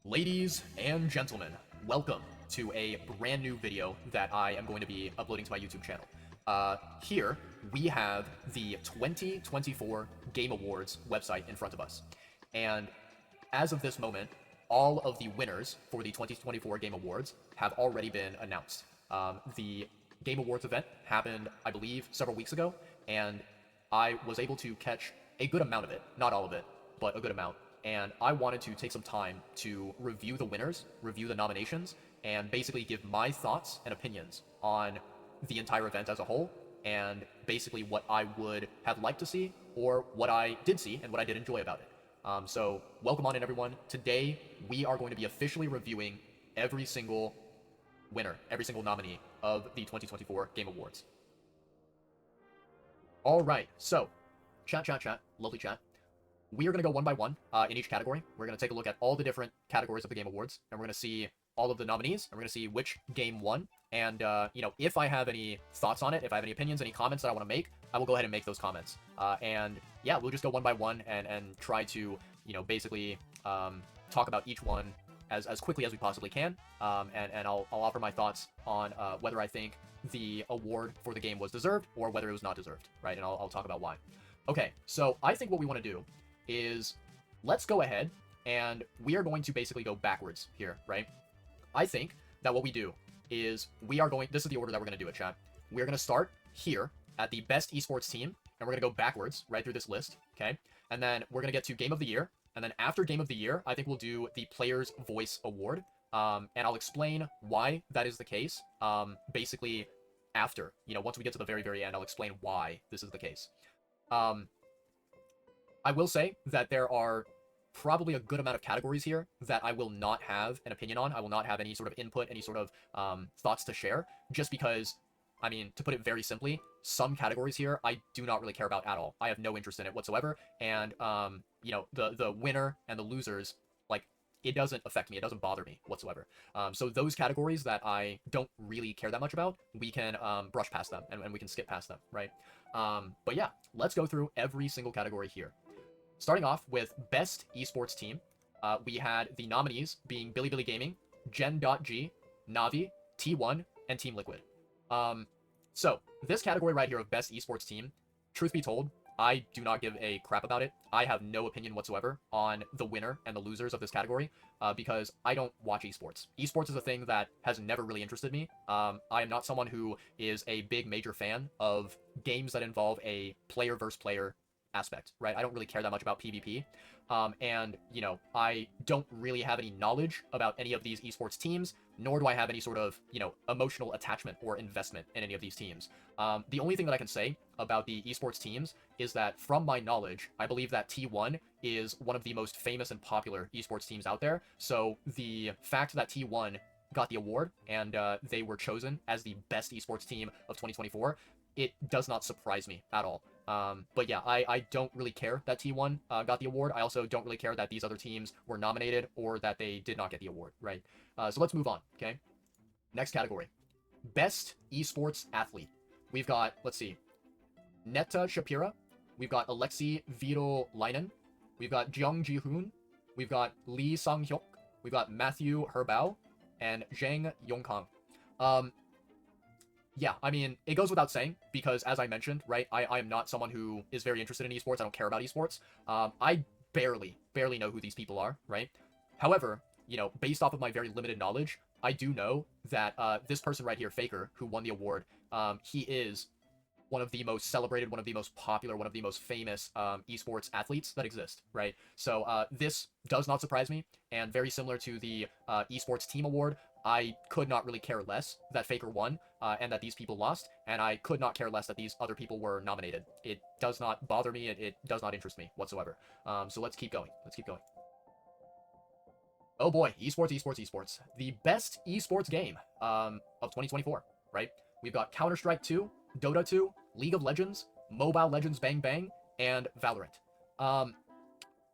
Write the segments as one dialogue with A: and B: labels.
A: Ladies and gentlemen, welcome to a brand new video that I am going to be uploading to my YouTube channel. Here, we have the 2024 Game Awards website in front of us. And as of this moment, all of the winners for the 2024 Game Awards have already been announced. The Game Awards event happened, I believe, several weeks ago, and I was able to catch a good amount of it. Not all of it, but a good amount. And I wanted to take some time to review the winners, review the nominations, and basically give my thoughts and opinions on the entire event as a whole, and basically what I would have liked to see, or what I did see, and what I did enjoy about it. So, welcome on in, everyone. Today, we are going to be officially reviewing every single winner, every single nominee of the 2024 Game Awards. Alright, so, chat, lovely chat. We are going to go one by one in each category. We're going to take a look at all the different categories of the Game Awards, and we're going to see all of the nominees, and we're going to see which game won, and, if I have any thoughts on it, if I have any opinions, any comments that I want to make, I will go ahead and make those comments. And, yeah, we'll just go one by one and try to, basically talk about each one as quickly as we possibly can, and I'll offer my thoughts on whether I think the award for the game was deserved, or whether it was not deserved, right? And I'll talk about why. Okay, so I think what we want to do is let's go ahead and we are going to basically go backwards here, right? I think that what we do is this is the order that we're going to do it, chat. We're going to start here at the best esports team, and we're going to go backwards right through this list, okay? And then we're going to get to Game of the Year, and then after Game of the Year, I think we'll do the Player's Voice Award, and I'll explain why that is the case, basically after, once we get to the very, very end, I'll explain why this is the case. I will say that there are probably a good amount of categories here that I will not have an opinion on. I will not have any sort of input, any sort of thoughts to share, just because, to put it very simply, some categories here I do not really care about at all. I have no interest in it whatsoever, and, the winner and the losers, like, it doesn't affect me. It doesn't bother me whatsoever. So those categories that I don't really care that much about, we can brush past them, and we can skip past them, right? But yeah, let's go through every single category here. Starting off with Best Esports Team, we had the nominees being Bilibili Gaming, Gen.G, Navi, T1, and Team Liquid. So, this category right here of Best Esports Team, truth be told, I do not give a crap about it. I have no opinion whatsoever on the winner and the losers of this category, because I don't watch esports. Esports is a thing that has never really interested me. I am not someone who is a big major fan of games that involve a player versus player aspect, right? I don't really care that much about PvP. And, I don't really have any knowledge about any of these esports teams, nor do I have any sort of, emotional attachment or investment in any of these teams. The only thing that I can say about the esports teams is that, from my knowledge, I believe that T1 is one of the most famous and popular esports teams out there. So the fact that T1 got the award and they were chosen as the best esports team of 2024, it does not surprise me at all. But yeah, I don't really care that T1 got the award. I also don't really care that these other teams were nominated or that they did not get the award, right? So let's move on, okay? Next category. Best Esports Athlete. We've got, let's see, Netta Shapira. We've got Alexei Vidolainen. We've got Jeong Ji-hoon. We've got Lee Sang-hyuk. We've got Matthew Herbao. And Zhang Yongkang. Yeah, it goes without saying, because as I mentioned, right, I am not someone who is very interested in esports. I don't care about esports. I barely know who these people are, right? However, based off of my very limited knowledge, I do know that this person right here, Faker, who won the award, he is one of the most celebrated, one of the most popular, one of the most famous esports athletes that exist, right? So this does not surprise me, and very similar to the esports team award, I could not really care less that Faker won, and that these people lost, and I could not care less that these other people were nominated. It does not bother me, it does not interest me whatsoever. So let's keep going, Oh boy, esports. The best esports game of 2024, right? We've got Counter-Strike 2, Dota 2, League of Legends, Mobile Legends Bang Bang, and Valorant. I'm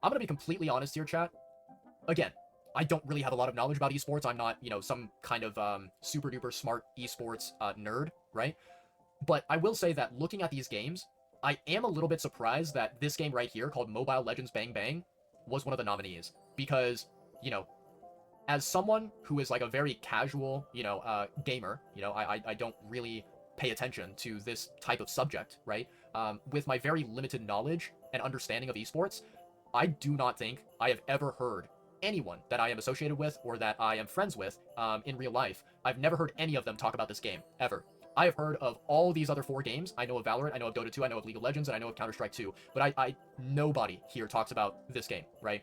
A: gonna be completely honest here, chat. Again, I don't really have a lot of knowledge about esports. I'm not, some kind of super duper smart esports nerd, right? But I will say that looking at these games, I am a little bit surprised that this game right here, called Mobile Legends Bang Bang, was one of the nominees. Because, as someone who is like a very casual, gamer, I don't really pay attention to this type of subject, right? With my very limited knowledge and understanding of esports, I do not think I have ever heard anyone that I am associated with or that I am friends with in real life. I've never heard any of them talk about this game, ever. I have heard of all these other 4 games. I know of Valorant, I know of Dota 2, I know of League of Legends, and I know of Counter-Strike 2. But nobody here talks about this game, right?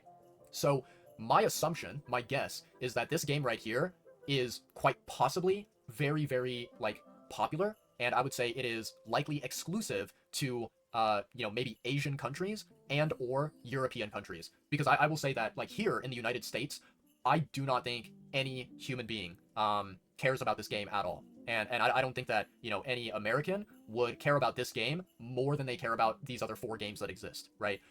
A: So my assumption, my guess, is that this game right here is quite possibly very, very, like, popular. And I would say it is likely exclusive to, maybe Asian countries and or European countries. Because I will say that, like, here in the United States, I do not think any human being cares about this game at all. And I don't think that, any American would care about this game more than they care about these other 4 games that exist, right?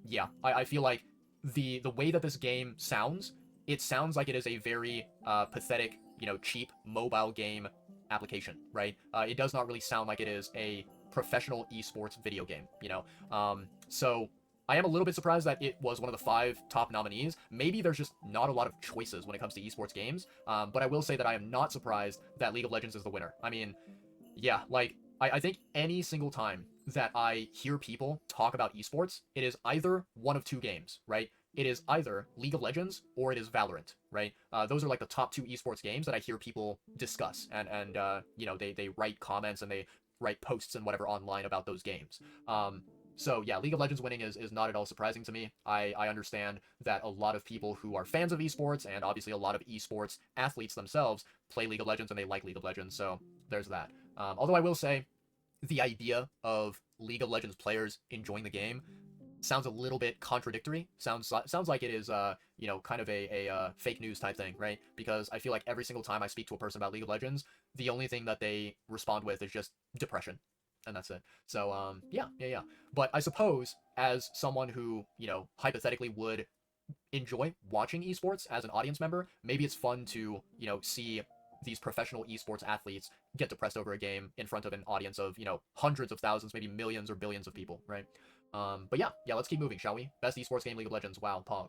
A: Yeah, I feel like the way that this game sounds, it sounds like it is a very pathetic, cheap mobile game application, right? It does not really sound like it is a professional esports video game, So I am a little bit surprised that it was one of the 5 top nominees. Maybe there's just not a lot of choices when it comes to esports games, but I will say that I am not surprised that League of Legends is the winner. I mean, yeah, like, I think any single time that I hear people talk about esports, it is either one of 2 games, right? It is either League of Legends or it is Valorant, right? Those are like the top 2 esports games that I hear people discuss, and they write comments and they write posts and whatever online about those games. So yeah, League of Legends winning is not at all surprising to me. I understand that a lot of people who are fans of esports, and obviously a lot of esports athletes themselves, play League of Legends and they like League of Legends, so there's that. Although I will say, the idea of League of Legends players enjoying the game sounds a little bit contradictory. Sounds like it is kind of a fake news type thing, right? Because I feel like every single time I speak to a person about League of Legends, the only thing that they respond with is just depression, and that's it. So yeah. But I suppose as someone who hypothetically would enjoy watching esports as an audience member, maybe it's fun to see these professional esports athletes get depressed over a game in front of an audience of hundreds of thousands, maybe millions or billions of people, right? But yeah, let's keep moving, shall we? Best esports game, League of Legends. Wow, Pog.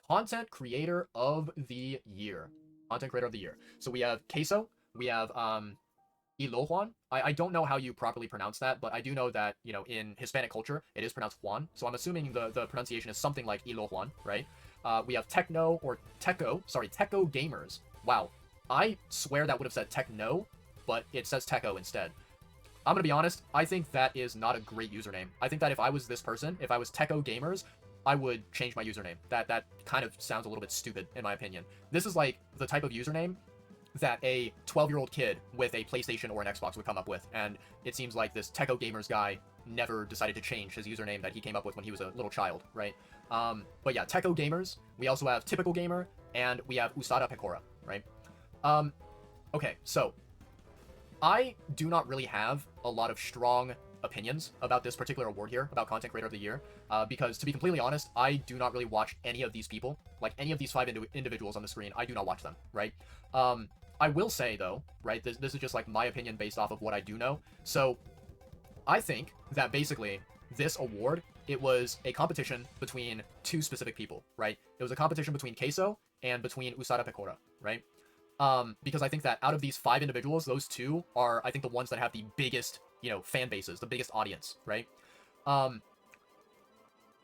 A: Content creator of the year. Content creator of the year. So we have Queso. We have Ilojuan. I don't know how you properly pronounce that, but I do know that, in Hispanic culture, it is pronounced Juan. So I'm assuming the pronunciation is something like Ilojuan, right? We have Techno Gamers. Wow. I swear that would have said Techno, but it says Techo instead. I'm gonna be honest, I think that is not a great username. I think that if I was this person, if I was Techo Gamers, I would change my username. That kind of sounds a little bit stupid, in my opinion. This is like the type of username that a 12-year-old kid with a PlayStation or an Xbox would come up with, and it seems like this Techo Gamers guy never decided to change his username that he came up with when he was a little child, right? But yeah, Techo Gamers. We also have Typical Gamer, and we have Usada Pecora, right? Okay, so I do not really have a lot of strong opinions about this particular award here, about Content Creator of the Year, because to be completely honest, I do not really watch any of these people, like any of these 5 individuals on the screen. I do not watch them, right? I will say though, right, this is just like my opinion based off of what I do know. So I think that basically this award, it was a competition between 2 specific people, right? It was a competition between Queso and between Usada Pecora, right? Because I think that out of these 5 individuals, those 2 are, I think, the ones that have the biggest, fan bases, the biggest audience, right?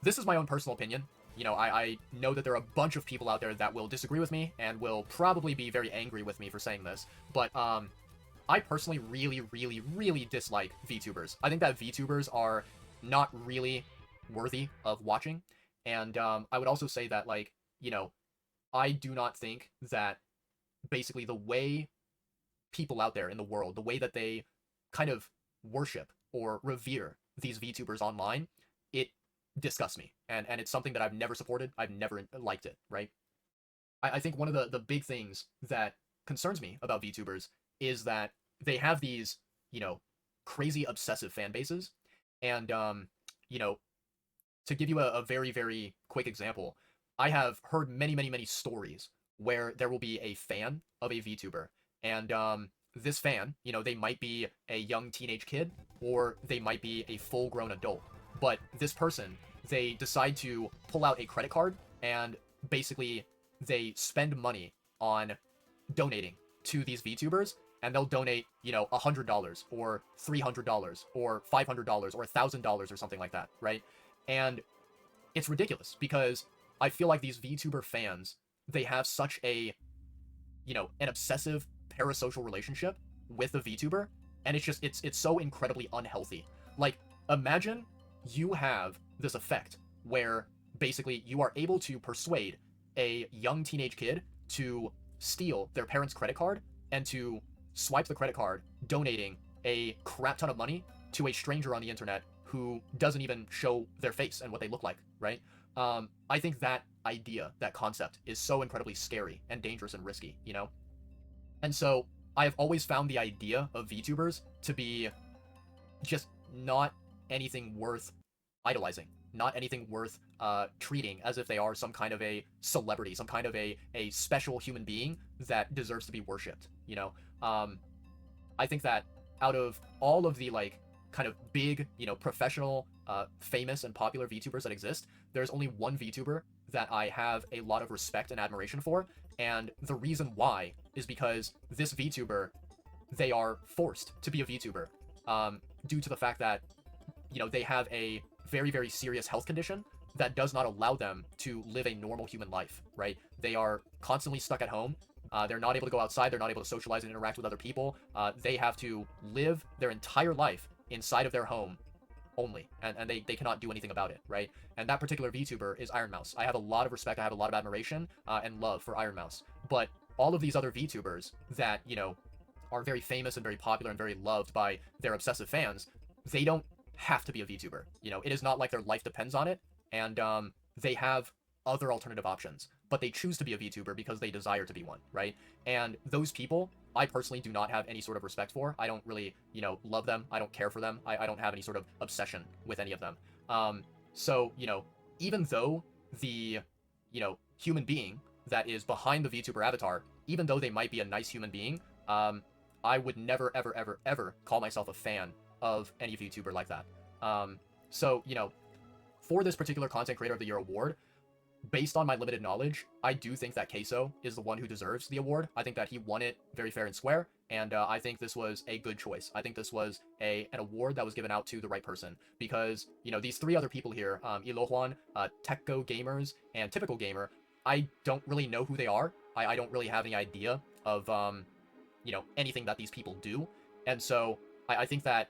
A: This is my own personal opinion. I know that there are a bunch of people out there that will disagree with me and will probably be very angry with me for saying this, but I personally really, really, really dislike VTubers. I think that VTubers are not really worthy of watching, and I would also say that, like, I do not think that basically the way people out there in the world, the way that they kind of worship or revere these VTubers online, it disgusts me. And it's something that I've never supported. I've never liked it, right? I think one of the big things that concerns me about VTubers is that they have these, crazy obsessive fan bases. And, to give you a very, very quick example, I have heard many, many, many stories where there will be a fan of a VTuber, and this fan, they might be a young teenage kid, or they might be a full-grown adult, but this person, they decide to pull out a credit card and basically they spend money on donating to these VTubers, and they'll donate, you know, $100 or $300 or $500 or $1,000 or something like that, right? And it's ridiculous because I feel like these VTuber fans, they have such a, you know, an obsessive parasocial relationship with the VTuber, and it's just it's so incredibly unhealthy. Like, imagine you have this effect where basically you are able to persuade a young teenage kid to steal their parents' credit card and to swipe the credit card, donating a crap ton of money to a stranger on the internet who doesn't even show their face and what they look like, right? I think that idea, that concept, is so incredibly scary and dangerous and risky, you know? And so I have always found the idea of VTubers to be just not anything worth idolizing, not anything worth treating as if they are some kind of a celebrity, some kind of a special human being that deserves to be worshipped, you know? I think that out of all of the, like, kind of big, you know, professional, famous and popular VTubers that exist, there's only one VTuber that I have a lot of respect and admiration for, and the reason why is because this VTuber, they are forced to be a VTuber, due to the fact that, you know, they have a very, very serious health condition that does not allow them to live a normal human life, right? They are constantly stuck at home. They're not able to go outside. They're not able to socialize and interact with other people. They have to live their entire life inside of their home only, and they cannot do anything about it, right? And that particular VTuber is Iron Mouse. I have a lot of respect, I have a lot of admiration and love for Iron Mouse. But all of these other VTubers that, you know, are very famous and very popular and very loved by their obsessive fans, they don't have to be a VTuber. You know, it is not like their life depends on it, and they have other alternative options, but they choose to be a VTuber because they desire to be one, right? And those people, I personally do not have any sort of respect for. I don't really, you know, love them. I don't care for them. I don't have any sort of obsession with any of them. So, you know, even though the, you know, human being that is behind the VTuber avatar, even though they might be a nice human being, I would never, ever, ever, ever call myself a fan of any VTuber like that. So, you know, for this particular Content Creator of the Year award, based on my limited knowledge, I do think that Queso is the one who deserves the award. I think that he won it very fair and square, and I think this was a good choice. I think this was an award that was given out to the right person, because, you know, these three other people here, Ilohuan, Tekko Gamers, and Typical Gamer, I don't really know who they are. I don't really have any idea of, you know, anything that these people do, and so I think that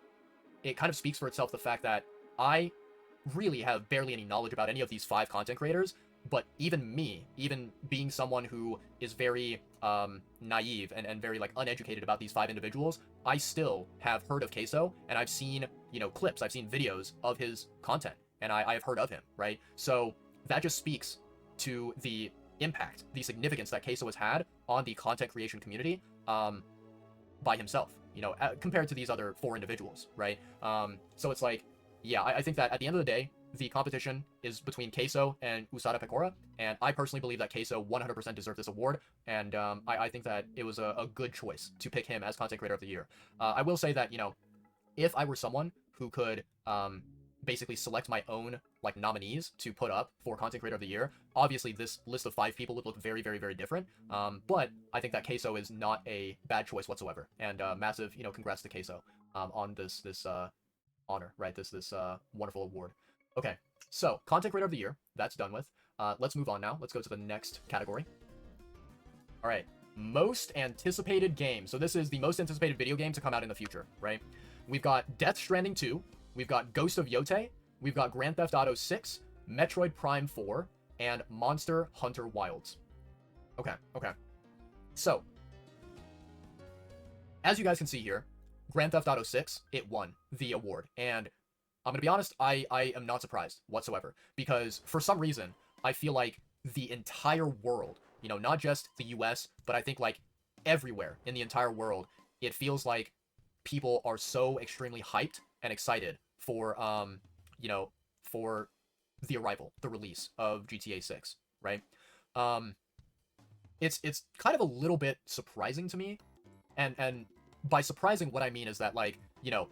A: it kind of speaks for itself, the fact that I really have barely any knowledge about any of these 5 content creators, but even me, even being someone who is very naive and very, like, uneducated about these 5 individuals, I still have heard of Queso, and I've seen, you know, clips, I've seen videos of his content, and I have heard of him, right? So that just speaks to the impact, the significance that Queso has had on the content creation community by himself, you know, compared to these other 4 individuals, right? So it's like, yeah, I think that at the end of the day, the competition is between Queso and Usada Pecora, and I personally believe that Queso 100% deserved this award, and I think that it was a good choice to pick him as Content Creator of the Year. I will say that, you know, if I were someone who could basically select my own, like, nominees to put up for Content Creator of the Year, obviously this list of 5 people would look very, very, very different, but I think that Queso is not a bad choice whatsoever, and massive, you know, congrats to Queso on this honor, right? This wonderful award. Okay, so Content Creator of the Year, that's done with. Let's move on now. Let's go to the next category. All right, most anticipated game. So this is the most anticipated video game to come out in the future, right? We've got Death Stranding 2, we've got Ghost of G.O.A.T, we've got Grand Theft Auto 6, Metroid Prime 4, and Monster Hunter Wilds. Okay. So, as you guys can see here, Grand Theft Auto 6, it won the award, and I'm gonna be honest, I am not surprised whatsoever, because for some reason, I feel like the entire world, you know, not just the US, but I think, like, everywhere in the entire world, it feels like people are so extremely hyped and excited for, you know, for the release of GTA 6, right? It's kind of a little bit surprising to me, and by surprising, what I mean is that, like, you know,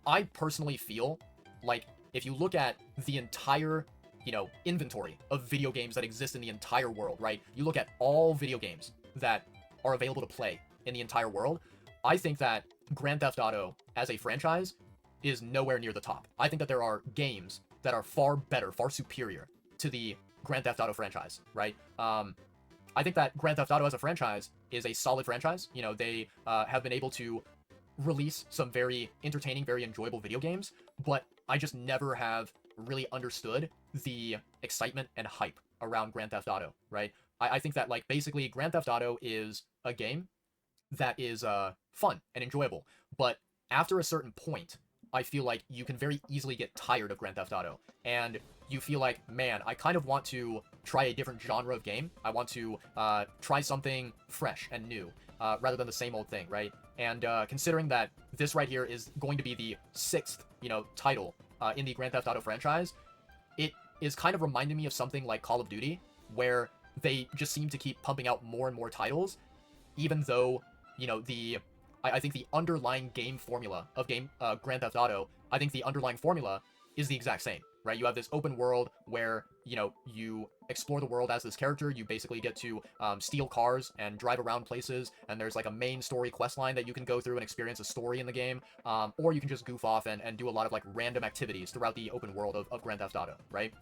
A: I personally feel like if you look at the entire inventory of video games that exist in the entire world, right? You look at all video games that are available to play in the entire world, I think that Grand Theft Auto as a franchise is nowhere near the top. I think that there are games that are far better, far superior to the Grand Theft Auto franchise, right? I think that Grand Theft Auto as a franchise is a solid franchise. They have been able to release some very entertaining, very enjoyable video games, but I just never have really understood the excitement and hype around Grand Theft Auto, right? I think that, like, basically Grand Theft Auto is a game that is fun and enjoyable, but after a certain point, I feel like you can very easily get tired of Grand Theft Auto, and you feel like, man, I kind of want to try a different genre of game. I want to try something fresh and new, rather than the same old thing, right? And considering that this right here is going to be the 6th, title in the Grand Theft Auto franchise, it is kind of reminding me of something like Call of Duty, where they just seem to keep pumping out more and more titles, even though, I think the underlying game formula of Grand Theft Auto, I think the underlying formula is the exact same, right? You have this open world where, you explore the world as this character. You basically get to steal cars and drive around places, and there's like a main story quest line that you can go through and experience a story in the game, or you can just goof off and do a lot of like random activities throughout the open world of Grand Theft Auto, right?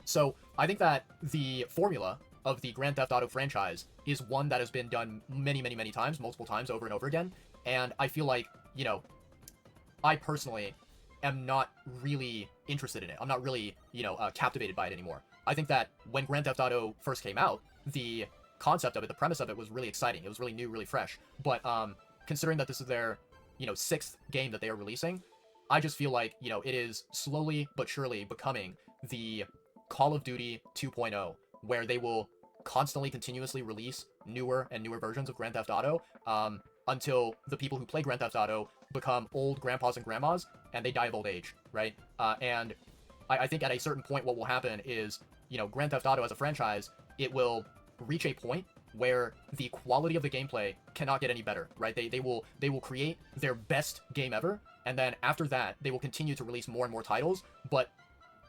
A: So I think that the formula of the Grand Theft Auto franchise is one that has been done many, many, many times, multiple times over and over again, and I feel like, I personally am not really interested in it. I'm not really, captivated by it anymore. I think that when Grand Theft Auto first came out, the concept of it, the premise of it was really exciting. It was really new, really fresh. But considering that this is their, 6th game that they are releasing, I just feel like, it is slowly but surely becoming the Call of Duty 2.0, where they will constantly, continuously release newer and newer versions of Grand Theft Auto, until the people who play Grand Theft Auto become old grandpas and grandmas, and they die of old age, right? And I think at a certain point what will happen is, Grand Theft Auto as a franchise, it will reach a point where the quality of the gameplay cannot get any better, right? They will create their best game ever, and then after that, they will continue to release more and more titles, but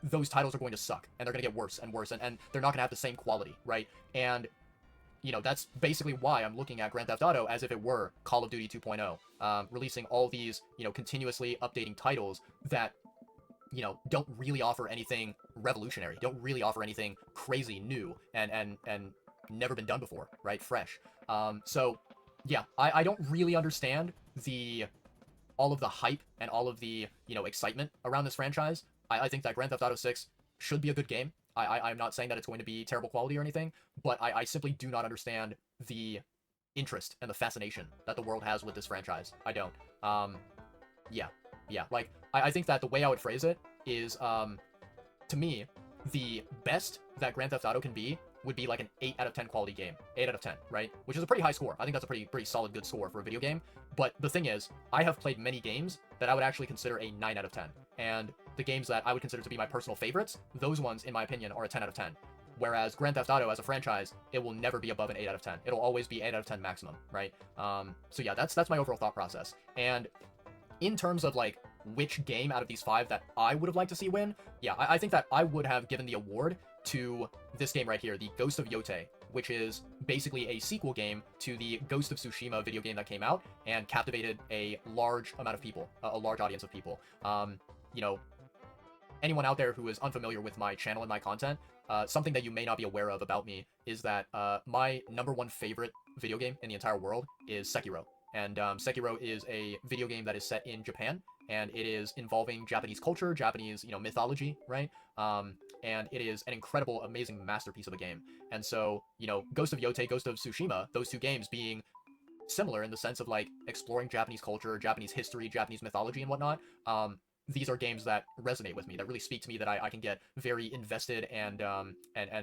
A: those titles are going to suck, and they're going to get worse and worse, and they're not going to have the same quality, right? And that's basically why I'm looking at Grand Theft Auto as if it were Call of Duty 2.0, releasing all these, continuously updating titles that, don't really offer anything revolutionary, don't really offer anything crazy new and never been done before, right? Fresh. So, yeah, I don't really understand all of the hype and all of the, excitement around this franchise. I think that Grand Theft Auto 6 should be a good game. I'm not saying that it's going to be terrible quality or anything, but I simply do not understand the interest and the fascination that the world has with this franchise. I don't. Yeah. Like, I think that the way I would phrase it is, to me, the best that Grand Theft Auto can be would be like an 8 out of 10 quality game. 8 out of 10, right? Which is a pretty high score. I think that's a pretty solid, good score for a video game. But the thing is, I have played many games that I would actually consider a 9 out of 10. And the games that I would consider to be my personal favorites, those ones, in my opinion, are a 10 out of 10. Whereas Grand Theft Auto as a franchise, it will never be above an 8 out of 10. It'll always be 8 out of 10 maximum, right? So yeah, that's my overall thought process. And in terms of like which game out of these 5 that I would have liked to see win, yeah, I think that I would have given the award to this game right here, the Ghost of G.O.A.T, which is basically a sequel game to the Ghost of Tsushima video game that came out and captivated a large amount of people, a large audience of people. Anyone out there who is unfamiliar with my channel and my content, something that you may not be aware of about me is that my #1 favorite video game in the entire world is Sekiro. And Sekiro is a video game that is set in Japan, and it is involving Japanese culture, Japanese, mythology, right? And it is an incredible, amazing masterpiece of a game. And so, Ghost of G.O.A.T, Ghost of Tsushima, those two games being similar in the sense of like exploring Japanese culture, Japanese history, Japanese mythology and whatnot, these are games that resonate with me, that really speak to me, that I can get very invested and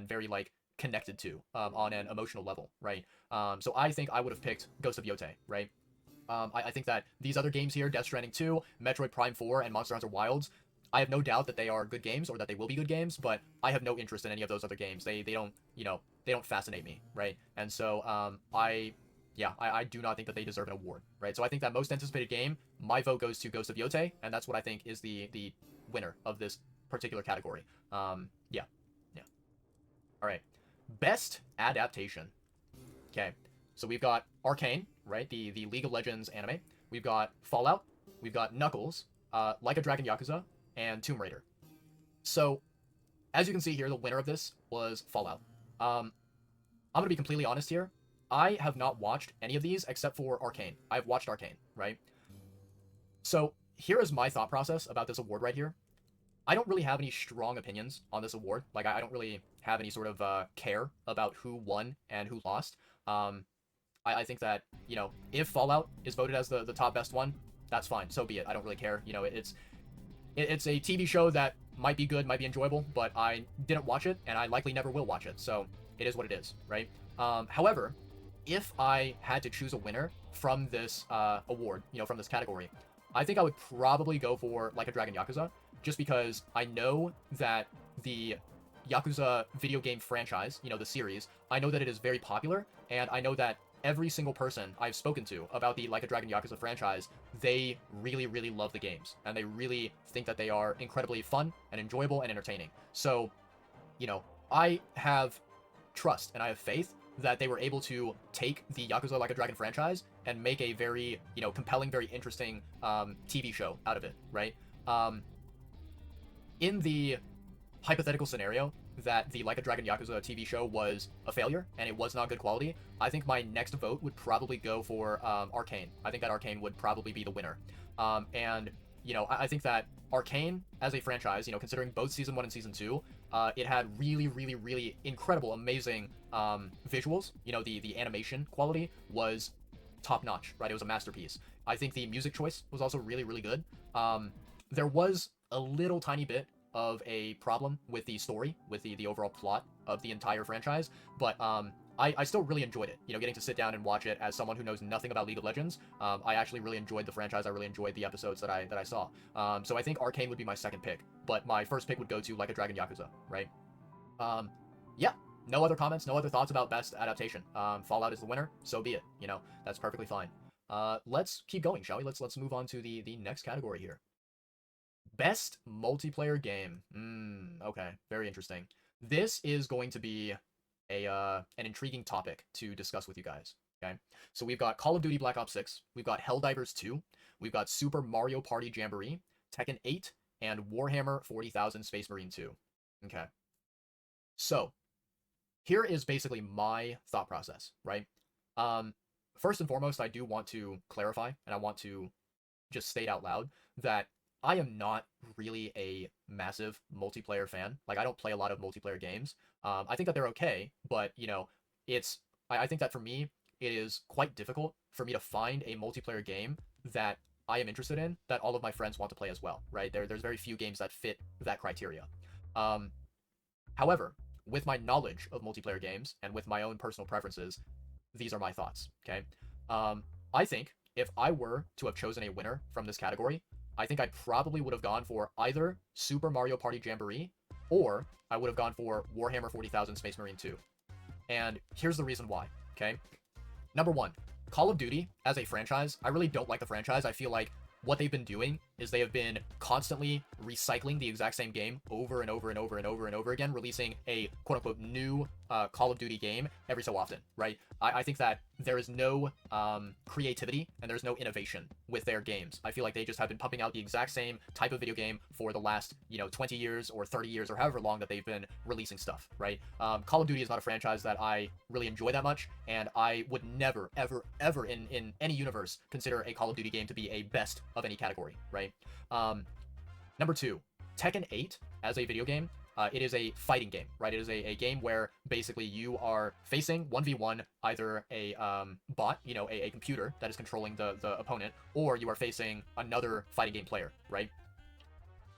A: very like connected to on an emotional level, right? So I think I would have picked Ghost of G.O.A.T, right? I think that these other games here, Death Stranding 2, Metroid Prime 4, and Monster Hunter Wilds, I have no doubt that they are good games or that they will be good games, but I have no interest in any of those other games. They don't, they don't fascinate me, right? And so I do not think that they deserve an award, right? So I think that most anticipated game, my vote goes to Ghost of G.O.A.T, and that's what I think is the winner of this particular category. Yeah. All right. Best adaptation. Okay. So we've got Arcane, right? The League of Legends anime. We've got Fallout. We've got Knuckles, Like a Dragon Yakuza, and Tomb Raider. So, as you can see here, the winner of this was Fallout. I'm gonna be completely honest here. I have not watched any of these except for Arcane. I've watched Arcane, right? So here is my thought process about this award right here. I don't really have any strong opinions on this award. Like I don't really have any sort of care about who won and who lost. Um, I think that if Fallout is voted as the top best one, that's fine. So be it. I don't really care. It's a TV show that might be good, might be enjoyable, but I didn't watch it, and I likely never will watch it. So it is what it is, right? However, if I had to choose a winner from this award, from this category, I think I would probably go for Like a Dragon Yakuza, just because I know that the Yakuza video game franchise, the series, I know that it is very popular, and I know that every single person I've spoken to about the Like a Dragon Yakuza franchise, they really, really love the games, and they really think that they are incredibly fun and enjoyable and entertaining. So, I have trust and I have faith that they were able to take the Yakuza Like a Dragon franchise and make a very, compelling, very interesting TV show out of it, right? In the hypothetical scenario that the Like a Dragon Yakuza TV show was a failure and it was not good quality, I think my next vote would probably go for Arcane. I think that Arcane would probably be the winner. I think that Arcane as a franchise, considering both Season 1 and Season 2, it had really, really, really incredible, amazing visuals. The animation quality was top-notch, right? It was a masterpiece. I think the music choice was also really, really good. There was a little tiny bit of a problem with the story, with the overall plot of the entire franchise, but I still really enjoyed it. Getting to sit down and watch it as someone who knows nothing about League of Legends, I actually really enjoyed the franchise. I really enjoyed the episodes that I saw. So I think Arcane would be my second pick, but my first pick would go to Like a Dragon Yakuza, right? Yeah. No other comments, no other thoughts about best adaptation. Fallout is the winner, so be it. That's perfectly fine. Let's keep going, shall we? Let's move on to the next category here. Best multiplayer game. Okay, very interesting. This is going to be an intriguing topic to discuss with you guys. Okay, so we've got Call of Duty Black Ops 6, we've got Helldivers 2, we've got Super Mario Party Jamboree, Tekken 8, and Warhammer 40,000 Space Marine 2. Okay, so here is basically my thought process, right? First and foremost, I do want to clarify, and I want to just state out loud that I am not really a massive multiplayer fan. Like, I don't play a lot of multiplayer games. I think that they're okay, but, I think that for me, it is quite difficult for me to find a multiplayer game that I am interested in that all of my friends want to play as well, right? There's very few games that fit that criteria. However, with my knowledge of multiplayer games and with my own personal preferences, these are my thoughts, okay? I think if I were to have chosen a winner from this category, I think I probably would have gone for either Super Mario Party Jamboree or I would have gone for Warhammer 40,000 Space Marine 2. And here's the reason why, okay? Number one, Call of Duty as a franchise, I really don't like the franchise. I feel like what they've been doing is they have been constantly recycling the exact same game over and over and over and over and over again, releasing a quote-unquote new Call of Duty game every so often, right? I think that there is no creativity and there's no innovation with their games. I feel like they just have been pumping out the exact same type of video game for the last, 20 years or 30 years or however long that they've been releasing stuff, right? Call of Duty is not a franchise that I really enjoy that much, and I would never, ever, ever in any universe consider a Call of Duty game to be a best of any category, right? Number two, Tekken 8 as a video game, it is a fighting game, right? It is a game where basically you are facing 1v1 either a bot, a computer that is controlling the opponent, or you are facing another fighting game player, right?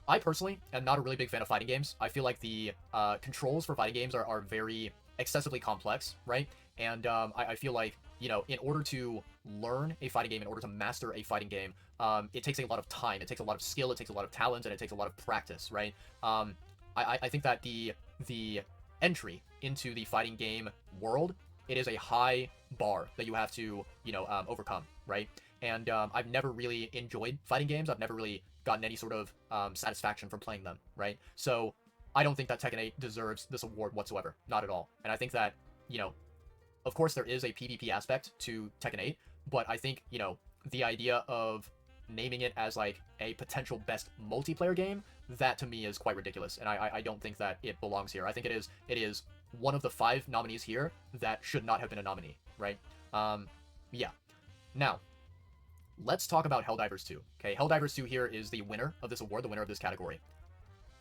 A: I personally am not a really big fan of fighting games. I feel like the controls for fighting games are very excessively complex, right? And I feel like, in order to learn a fighting game, in order to master a fighting game, it takes a lot of time, it takes a lot of skill, it takes a lot of talent, and it takes a lot of practice, right? I think that the entry into the fighting game world, it is a high bar that you have to, overcome, right? And I've never really enjoyed fighting games. I've never really gotten any sort of satisfaction from playing them, right? So I don't think that Tekken 8 deserves this award whatsoever. Not at all. And I think that, you know, of course there is a PvP aspect to Tekken 8, but I think, you know, the idea of naming it as like a potential best multiplayer game, that to me is quite ridiculous, and I don't think that it belongs here. I think it is one of the 5 nominees here that should not have been a nominee, right? Yeah. Now, let's talk about Helldivers 2. Okay, Helldivers 2 here is the winner of this award, the winner of this category.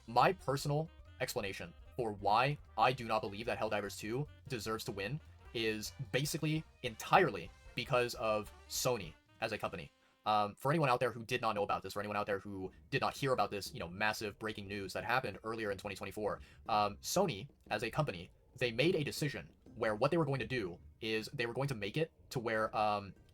A: My personal explanation for why I do not believe that Helldivers 2 deserves to win is basically entirely because of Sony as a company. For anyone out there who did not know about this, for anyone out there who did not hear about this, you know, massive breaking news that happened earlier in 2024, Sony as a company, they made a decision where what they were going to do is they were going to make it to where,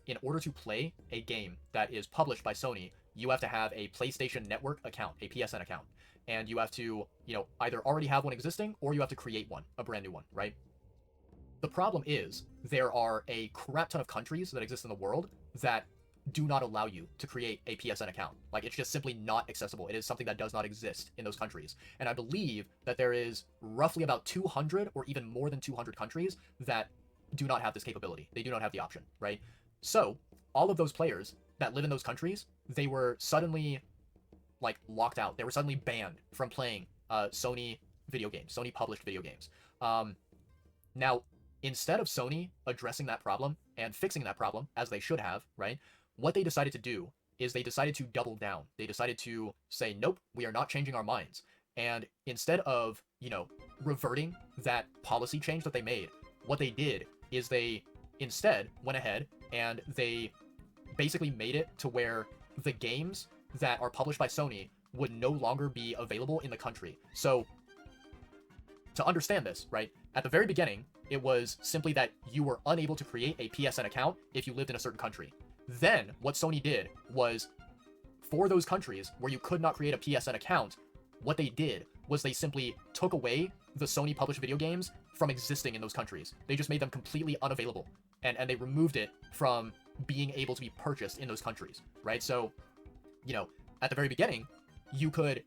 A: in order to play a game that is published by Sony, you have to have a PlayStation Network account, a PSN account, and you have to, you know, either already have one existing or you have to create one, a brand new one, right? The problem is there are a crap ton of countries that exist in the world that do not allow you to create a PSN account. Like, it's just simply not accessible. It is something that does not exist in those countries. And I believe that there is roughly about 200 or even more than 200 countries that do not have this capability. They do not have the option, right? So all of those players that live in those countries, they were suddenly like locked out. They were suddenly banned from playing Sony video games, Sony published video games. Now, instead of Sony addressing that problem and fixing that problem, as they should have, right? What they decided to do is they decided to double down. They decided to say, nope, we are not changing our minds. And instead of, you know, reverting that policy change that they made, what they did is they instead went ahead and they basically made it to where the games that are published by Sony would no longer be available in the country. So to understand this, right, at the very beginning, it was simply that you were unable to create a PSN account if you lived in a certain country. Then what Sony did was, for those countries where you could not create a PSN account, what they did was they simply took away the Sony published video games from existing in those countries. They just made them completely unavailable, and they removed it from being able to be purchased in those countries, right? So, you know, at the very beginning, you could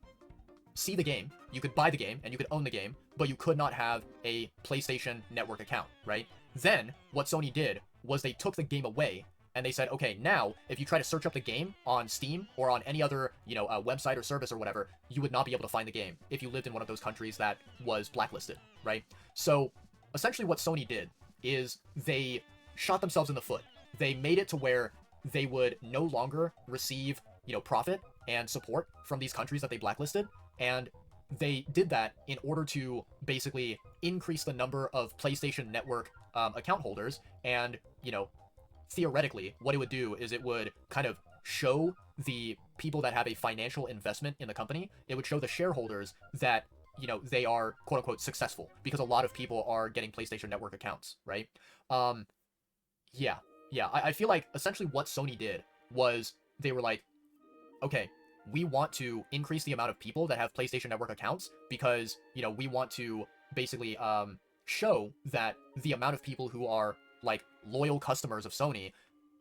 A: see the game, you could buy the game, and you could own the game, but you could not have a PlayStation Network account, right? Then what Sony did was they took the game away, and they said, okay, now, if you try to search up the game on Steam or on any other, you know, website or service or whatever, you would not be able to find the game if you lived in one of those countries that was blacklisted, right? So, essentially what Sony did is they shot themselves in the foot. They made it to where they would no longer receive, you know, profit and support from these countries that they blacklisted, and they did that in order to basically increase the number of PlayStation Network account holders, and, you know, theoretically, what it would do is it would kind of show the people that have a financial investment in the company, it would show the shareholders that, you know, they are quote-unquote successful, because a lot of people are getting PlayStation Network accounts, right? Yeah, I feel like essentially what Sony did was they were like, okay, we want to increase the amount of people that have PlayStation Network accounts because, you know, we want to basically show that the amount of people who are like loyal customers of Sony,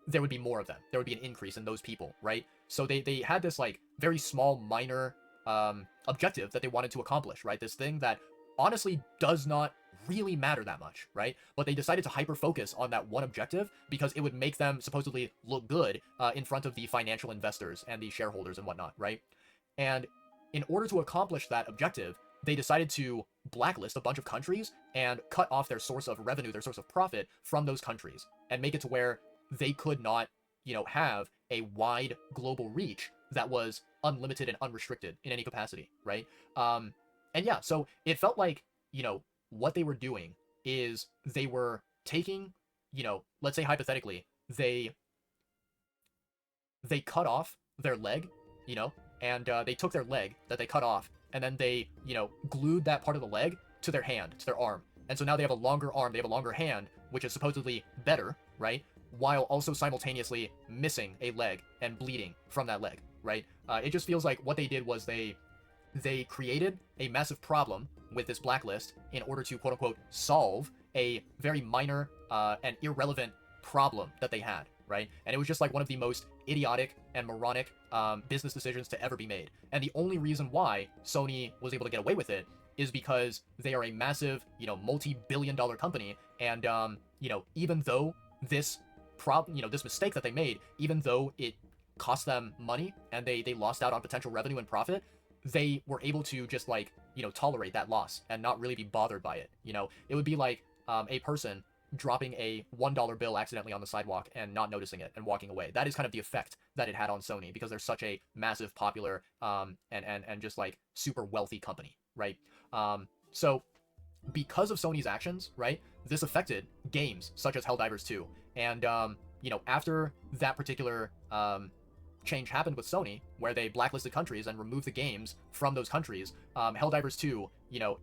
A: there would be more of them. There would be an increase in those people, right? So they had this like very small, minor objective that they wanted to accomplish, right? This thing that honestly does not really matter that much, right? But they decided to hyper focus on that one objective because it would make them supposedly look good in front of the financial investors and the shareholders and whatnot, right? And in order to accomplish that objective, they decided to blacklist a bunch of countries and cut off their source of revenue, their source of profit from those countries, and make it to where they could not, you know, have a wide global reach that was unlimited and unrestricted in any capacity, right? And yeah, so it felt like, you know, what they were doing is they were taking, you know, let's say hypothetically, they cut off their leg, you know, and they took their leg that they cut off, and then they, you know, glued that part of the leg to their hand, to their arm. And so now they have a longer arm, they have a longer hand, which is supposedly better, right? While also simultaneously missing a leg and bleeding from that leg, right? It just feels like what they did was they created a massive problem with this blacklist in order to quote-unquote solve a very minor and irrelevant problem that they had, right? And it was just like one of the most idiotic and moronic business decisions to ever be made. And the only reason why Sony was able to get away with it is because they are a massive, multi-billion-dollar company, and even though this this mistake that they made, even though it cost them money and they lost out on potential revenue and profit, they were able to just tolerate that loss and not really be bothered by it. It would be like a person dropping a $1 bill accidentally on the sidewalk and not noticing it and walking away. That is kind of the effect that it had on Sony, because they're such a massive, popular, and just super wealthy company, right? So because of Sony's actions, right, this affected games such as Helldivers 2. And after that particular change happened with Sony, where they blacklisted countries and removed the games from those countries, Helldivers 2,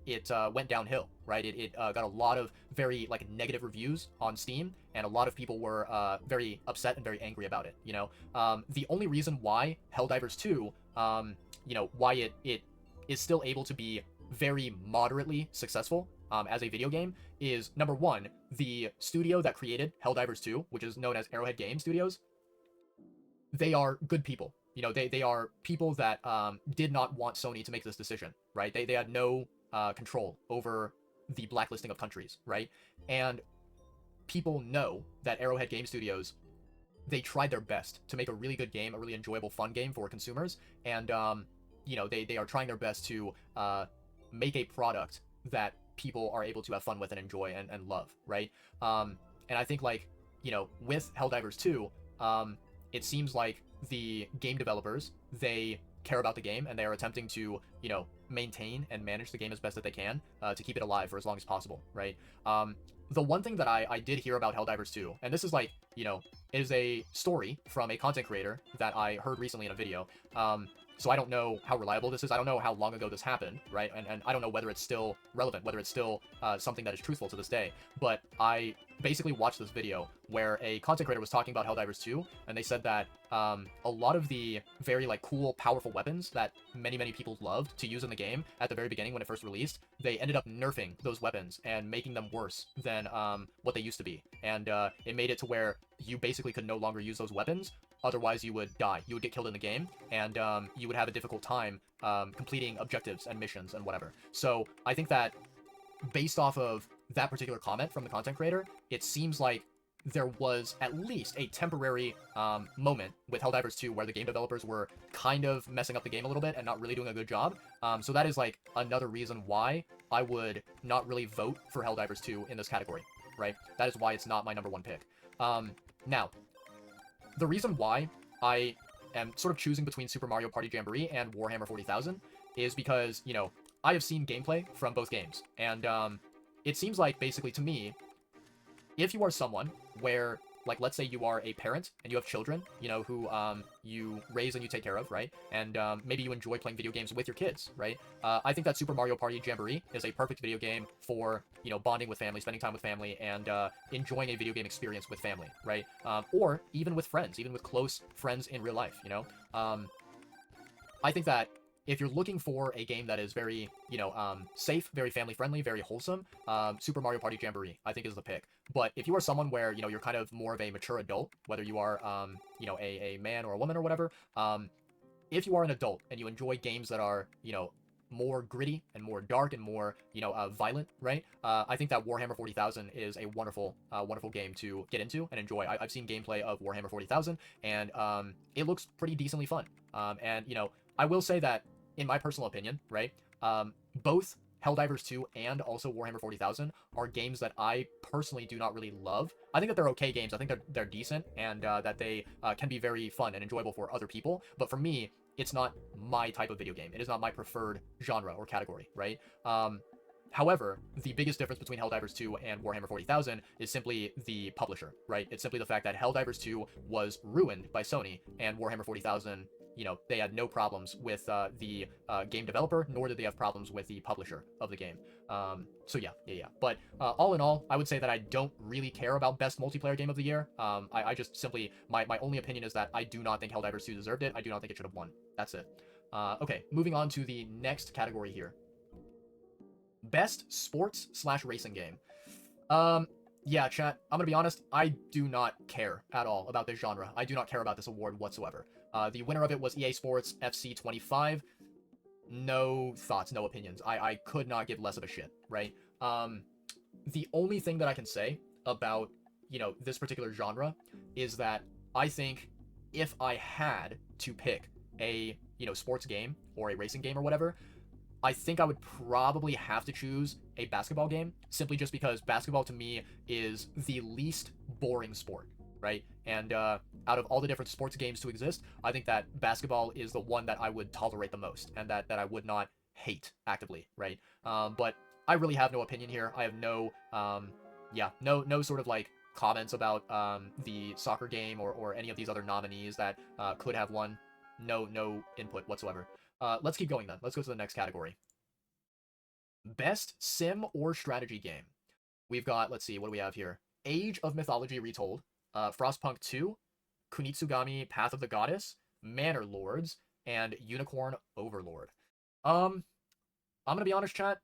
A: it went downhill, right? It got a lot of very negative reviews on Steam, and a lot of people were very upset and very angry about it. The only reason why Helldivers 2, why it is still able to be very moderately successful as a video game is, number one, the studio that created Helldivers 2, which is known as Arrowhead Game Studios. They are good people. They are people that did not want Sony to make this decision, right? They had no control over the blacklisting of countries, right? And people know that Arrowhead Game Studios, they tried their best to make a really good game, a really enjoyable, fun game for consumers, and they are trying their best to make a product that people are able to have fun with and enjoy and love, right? And I think with Helldivers 2, it seems like the game developers, they care about the game, and they are attempting to, maintain and manage the game as best that they can to keep it alive for as long as possible, right? The one thing that I did hear about Helldivers 2, and this is is a story from a content creator that I heard recently in a video. So I don't know how reliable this is. I don't know how long ago this happened, right? And I don't know whether it's still relevant, whether it's still something that is truthful to this day. But I basically watched this video where a content creator was talking about Helldivers 2, and they said that a lot of the very cool, powerful weapons that many people loved to use in the game at the very beginning when it first released, they ended up nerfing those weapons and making them worse than what they used to be. And it made it to where you basically could no longer use those weapons. Otherwise, you would die. You would get killed in the game, and you would have a difficult time completing objectives and missions and whatever. So I think that based off of that particular comment from the content creator, it seems like there was at least a temporary moment with Helldivers 2 where the game developers were kind of messing up the game a little bit and not really doing a good job. So that is another reason why I would not really vote for Helldivers 2 in this category, right? That is why it's not my number one pick. Now, the reason why I am sort of choosing between Super Mario Party Jamboree and Warhammer 40,000 is because, I have seen gameplay from both games, and it seems like, basically to me, if you are someone where, let's say you are a parent and you have children, who you raise and you take care of, right? And maybe you enjoy playing video games with your kids, right? I think that Super Mario Party Jamboree is a perfect video game for, bonding with family, spending time with family, and enjoying a video game experience with family, right? Or even with friends, even with close friends in real life, I think that if you're looking for a game that is very, safe, very family-friendly, very wholesome, Super Mario Party Jamboree, I think, is the pick. But if you are someone where, you're kind of more of a mature adult, whether you are, a man or a woman or whatever, if you are an adult and you enjoy games that are, more gritty and more dark and more, violent, right? I think that Warhammer 40,000 is a wonderful, wonderful game to get into and enjoy. I've seen gameplay of Warhammer 40,000, and it looks pretty decently fun. And, I will say that, in my personal opinion, right, both Helldivers 2 and also Warhammer 40,000 are games that I personally do not really love. I think that they're okay games. I think they're decent, and that they can be very fun and enjoyable for other people. But for me, it's not my type of video game. It is not my preferred genre or category, right? However, the biggest difference between Helldivers 2 and Warhammer 40,000 is simply the publisher, right? It's simply the fact that Helldivers 2 was ruined by Sony, and Warhammer 40,000, they had no problems with the game developer, nor did they have problems with the publisher of the game. So yeah. But all in all, I would say that I don't really care about best multiplayer game of the year. I just simply, my only opinion is that I do not think Helldivers 2 deserved it. I do not think it should have won. That's it. Okay, moving on to the next category here. Best sports/racing game. Yeah, chat, I'm gonna be honest, I do not care at all about this genre. I do not care about this award whatsoever. The winner of it was EA Sports FC 25. no thoughts, no opinions. I could not give less of a shit, right? The only thing that I can say about, this particular genre is that I think if I had to pick a, sports game or a racing game or whatever, I think I would probably have to choose a basketball game, simply just because basketball to me is the least boring sport, right? And out of all the different sports games to exist, I think that basketball is the one that I would tolerate the most, and that I would not hate actively, right? But I really have no opinion here. I have no, no sort of like comments about the soccer game or any of these other nominees that could have won. No input whatsoever. Let's keep going then. Let's go to the next category. Best sim or strategy game. We've got, let's see, what do we have here? Age of Mythology Retold, Frostpunk 2, Kunitsugami Path of the Goddess, Manor Lords, and Unicorn Overlord. I'm gonna be honest, chat.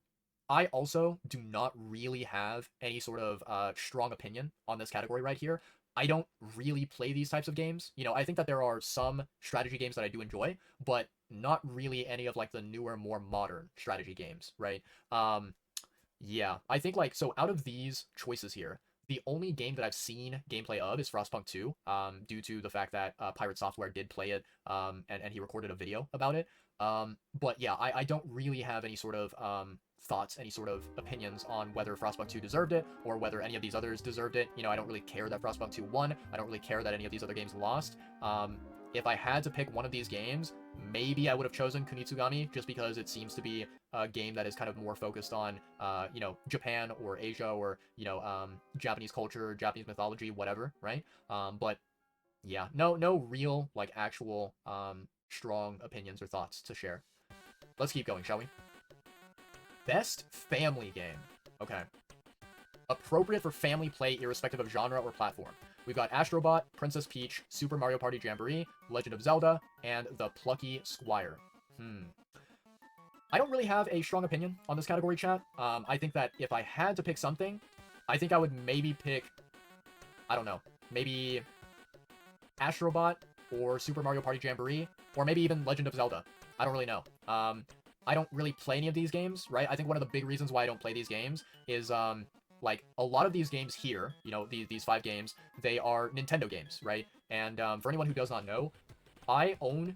A: I also do not really have any sort of strong opinion on this category right here. I don't really play these types of games. I think that there are some strategy games that I do enjoy, but not really any of like the newer, more modern strategy games, right? Yeah, I think like, so out of these choices here, the only game that I've seen gameplay of is Frostpunk 2, due to the fact that Pirate Software did play it, and he recorded a video about it. But yeah, I don't really have any sort of thoughts, any sort of opinions on whether Frostpunk 2 deserved it or whether any of these others deserved it. I don't really care that Frostpunk 2 won. I don't really care that any of these other games lost. If I had to pick one of these games, maybe I would have chosen Kunitsugami, just because it seems to be a game that is kind of more focused on, Japan or Asia or, Japanese culture, Japanese mythology, whatever, right? But yeah, no real, like, actual, strong opinions or thoughts to share. Let's keep going, shall we? Best family game. Okay. Appropriate for family play irrespective of genre or platform. We've got Astrobot, Princess Peach, Super Mario Party Jamboree, Legend of Zelda, and The Plucky Squire. I don't really have a strong opinion on this category, chat. I think that if I had to pick something, I think I would maybe pick, I don't know, maybe Astrobot or Super Mario Party Jamboree, or maybe even Legend of Zelda. I don't really know. I don't really play any of these games, right? I think one of the big reasons why I don't play these games is, like, a lot of these games here, these 5 games, they are Nintendo games, right? And for anyone who does not know, I own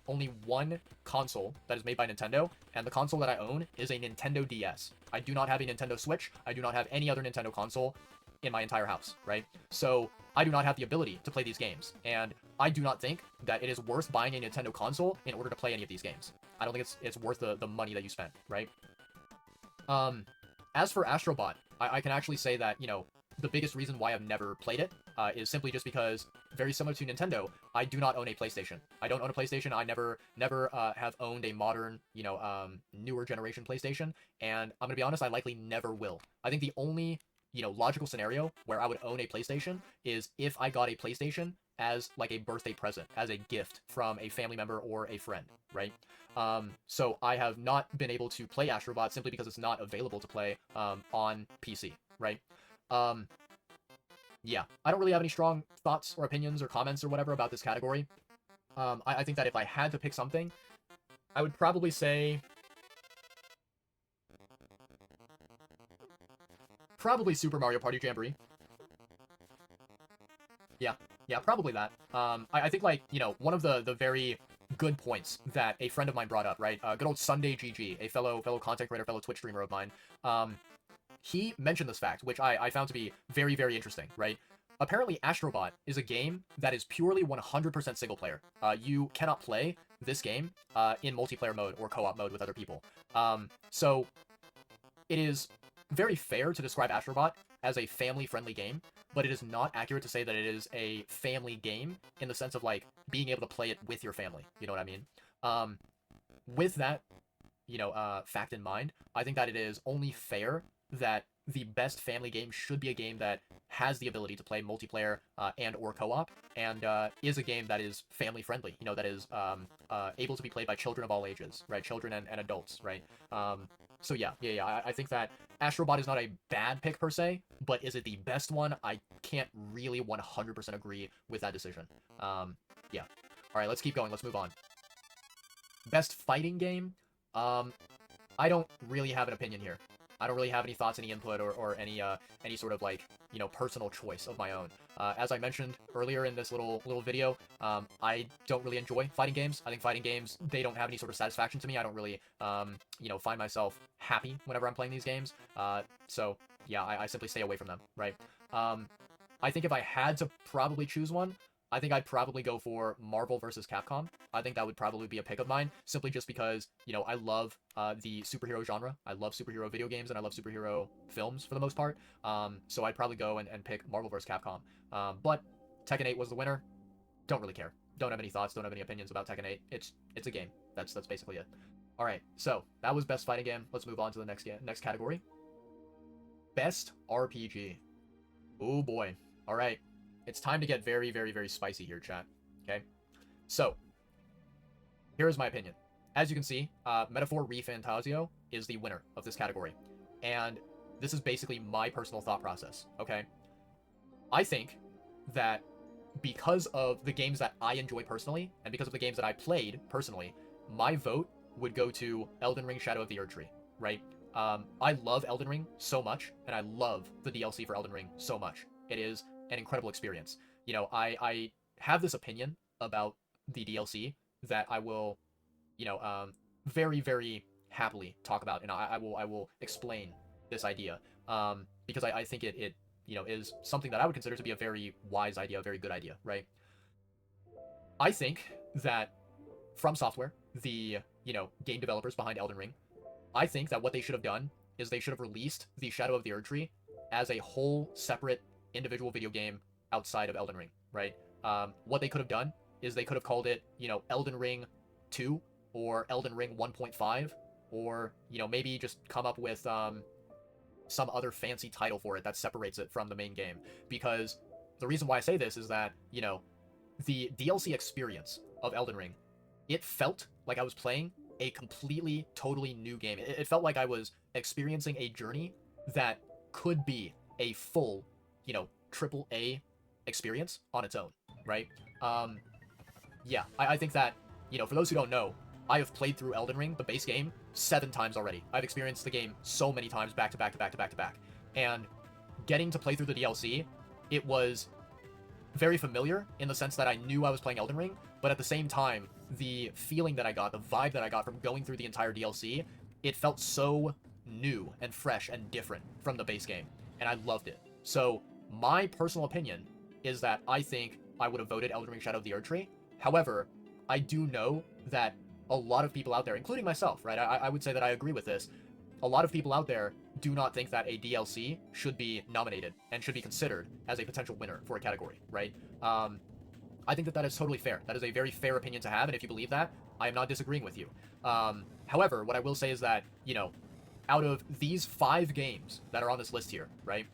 A: only one console that is made by Nintendo, and the console that I own is a Nintendo DS. I do not have a Nintendo Switch. I do not have any other Nintendo console in my entire house, right? So I do not have the ability to play these games, and I do not think that it is worth buying a Nintendo console in order to play any of these games. I don't think it's worth the money that you spent, right? As for Astrobot, I can actually say that, the biggest reason why I've never played it is simply just because, very similar to Nintendo, I do not own a PlayStation. I don't own a PlayStation. I never have owned a modern, newer generation PlayStation, and I'm gonna be honest, I likely never will. I think the only, logical scenario where I would own a PlayStation is if I got a PlayStation as like a birthday present, as a gift from a family member or a friend, right? So I have not been able to play Astrobot simply because it's not available to play on PC, right? Yeah, I don't really have any strong thoughts or opinions or comments or whatever about this category. I think that if I had to pick something, I would probably say probably Super Mario Party Jamboree. Yeah, yeah, probably that. I think, like, one of the very good points that a friend of mine brought up, right? Good old Sunday GG, a fellow content creator, fellow Twitch streamer of mine. He mentioned this fact, which I found to be very, very interesting, right? Apparently, Astrobot is a game that is purely 100% single player. You cannot play this game in multiplayer mode or co-op mode with other people. So it is very fair to describe Astrobot as a family-friendly game, but it is not accurate to say that it is a family game in the sense of, like, being able to play it with your family. You know what I mean? With that, fact in mind, I think that it is only fair that the best family game should be a game that has the ability to play multiplayer and or co-op, and is a game that is family friendly, that is able to be played by children of all ages, right? Children and adults, right? So yeah. I think that Astrobot is not a bad pick per se, but is it the best one? I can't really 100% agree with that decision. Yeah. All right, let's keep going. Let's move on. Best fighting game. I don't really have an opinion here. I don't really have any thoughts, any input, or any sort of like, you know, personal choice of my own. As I mentioned earlier in this little video, I don't really enjoy fighting games. I think fighting games, they don't have any sort of satisfaction to me. I don't really, you know, find myself happy whenever I'm playing these games. So yeah, I simply stay away from them, right? I think if I had to probably choose one, I think I'd probably go for Marvel versus Capcom. I think that would probably be a pick of mine, simply just because, you know, I love the superhero genre. I love superhero video games, and I love superhero films for the most part. So I'd probably go and pick Marvel versus Capcom. But Tekken 8 was the winner. Don't really care. Don't have any thoughts. Don't have any opinions about Tekken 8. It's a game. That's basically it. All right. So that was best fighting game. Let's move on to the next category. Best RPG. Oh boy. All right. It's time to get very, very, very spicy here, chat. Okay? So, here's my opinion. As you can see, Metaphor ReFantazio is the winner of this category. And this is basically my personal thought process, okay? I think that because of the games that I enjoy personally, and because of the games that I played personally, my vote would go to Elden Ring Shadow of the Erdtree, right? I love Elden Ring so much, and I love the DLC for Elden Ring so much. It is an incredible experience. You know, I have this opinion about the DLC that I will, you know, very, very happily talk about, and I will explain this idea, because I think it you know, is something that I would consider to be a very wise idea, a very good idea, right? I think that From Software, the, you know, game developers behind Elden Ring, I think that what they should have done is they should have released the Shadow of the Erdtree as a whole separate individual video game outside of Elden Ring, right? What they could have done is they could have called it, you know, Elden Ring 2 or Elden Ring 1.5, or, you know, maybe just come up with some other fancy title for it that separates it from the main game. Because the reason why I say this is that, you know, the DLC experience of Elden Ring, it felt like I was playing a completely, totally new game. It felt like I was experiencing a journey that could be a full, you know, triple A experience on its own, right? Yeah, I think that, you know, for those who don't know, I have played through Elden Ring, the base game, 7 times already. I've experienced the game so many times, back to back to back to back to back. And getting to play through the DLC, it was very familiar in the sense that I knew I was playing Elden Ring, but at the same time, the feeling that I got, the vibe that I got from going through the entire DLC, it felt so new and fresh and different from the base game, and I loved it. So my personal opinion is that I think I would have voted Elden Ring Shadow of the Erdtree. However, I do know that a lot of people out there, including myself, right, I would say that I agree with this, a lot of people out there do not think that a DLC should be nominated and should be considered as a potential winner for a category, right? I think that that is totally fair. That is a very fair opinion to have, and if you believe that, I am not disagreeing with you. However, what I will say is that, you know, out of these 5 games that are on this list here, right,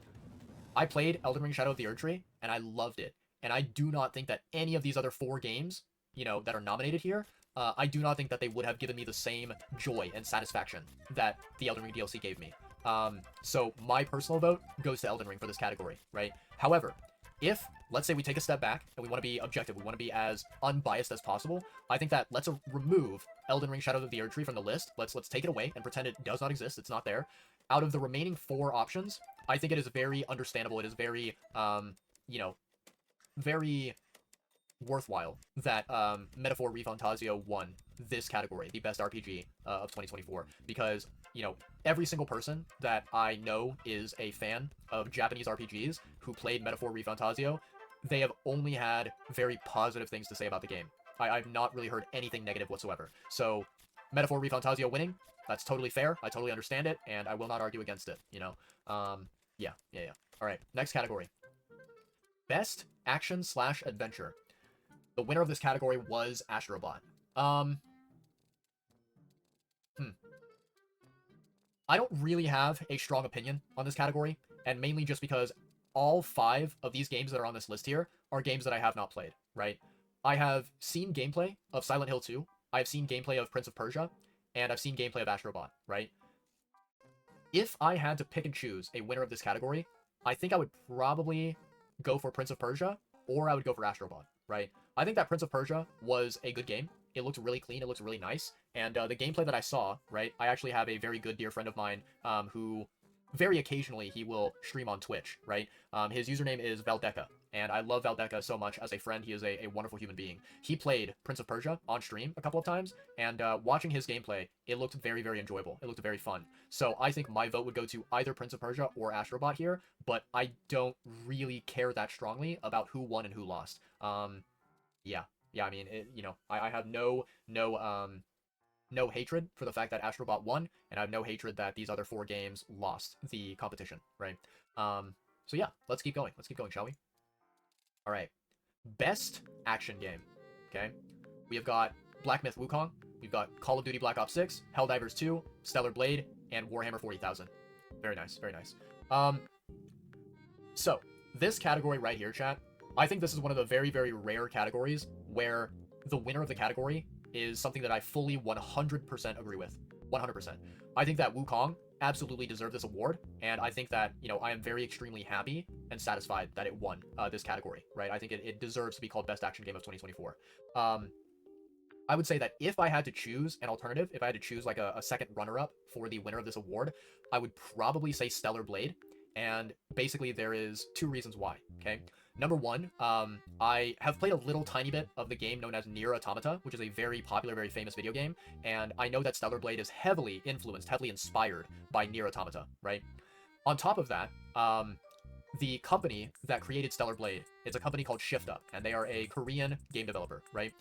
A: I played Elden Ring Shadow of the Erdtree, and I loved it. And I do not think that any of these other 4 games, you know, that are nominated here, I do not think that they would have given me the same joy and satisfaction that the Elden Ring DLC gave me. So my personal vote goes to Elden Ring for this category, right? However, if, let's say we take a step back and we want to be objective, we want to be as unbiased as possible, I think that let's remove Elden Ring Shadow of the Erdtree from the list. Let's take it away and pretend it does not exist. It's not there. Out of the remaining 4 options, I think it is very understandable. It is very, you know, very worthwhile that Metaphor ReFantazio won this category, the best RPG of 2024, because, you know, every single person that I know is a fan of Japanese RPGs who played Metaphor ReFantazio, they have only had very positive things to say about the game. I've not really heard anything negative whatsoever. So, Metaphor ReFantazio winning, that's totally fair. I totally understand it, and I will not argue against it, you know? Yeah. All right, next category. Best Action/Adventure. The winner of this category was Astrobot. I don't really have a strong opinion on this category, and mainly just because all 5 of these games that are on this list here are games that I have not played, right? I have seen gameplay of Silent Hill 2, I've seen gameplay of Prince of Persia, and I've seen gameplay of Astrobot, right? If I had to pick and choose a winner of this category, I think I would probably go for Prince of Persia, or I would go for Astrobot, right? I think that Prince of Persia was a good game. It looked really clean. It looked really nice. And the gameplay that I saw, right, I actually have a very good dear friend of mine who very occasionally he will stream on Twitch, right? His username is Valdeka, and I love Valdeka so much as a friend. He is a wonderful human being. He played Prince of Persia on stream a couple of times, and watching his gameplay, it looked very, very enjoyable. It looked very fun. So I think my vote would go to either Prince of Persia or Astrobot here, but I don't really care that strongly about who won and who lost. Yeah, yeah. I mean, I have no hatred for the fact that Astrobot won, and I have no hatred that these other 4 games lost the competition, right? So yeah, let's keep going. Let's keep going, shall we? All right. Best action game. Okay. We have got Black Myth Wukong. We've got Call of Duty Black Ops 6, Helldivers 2, Stellar Blade, and Warhammer 40,000. Very nice, very nice. So, this category right here, chat, I think this is one of the very, very rare categories where the winner of the category is something that I fully 100% agree with. 100%. I think that Wukong absolutely deserved this award, and I think that, I am very extremely happy and satisfied that it won this category, right? I think it deserves to be called Best Action Game of 2024. I would say that if I had to choose an alternative, if I had to choose like a second runner-up for the winner of this award, I would probably say Stellar Blade, and basically there is 2 reasons why, okay? Number 1, I have played a little tiny bit of the game known as Nier Automata, which is a very popular, very famous video game, and I know that Stellar Blade is heavily influenced, heavily inspired by Nier Automata, right? On top of that, the company that created Stellar Blade is a company called Shift Up, and they are a Korean game developer, right?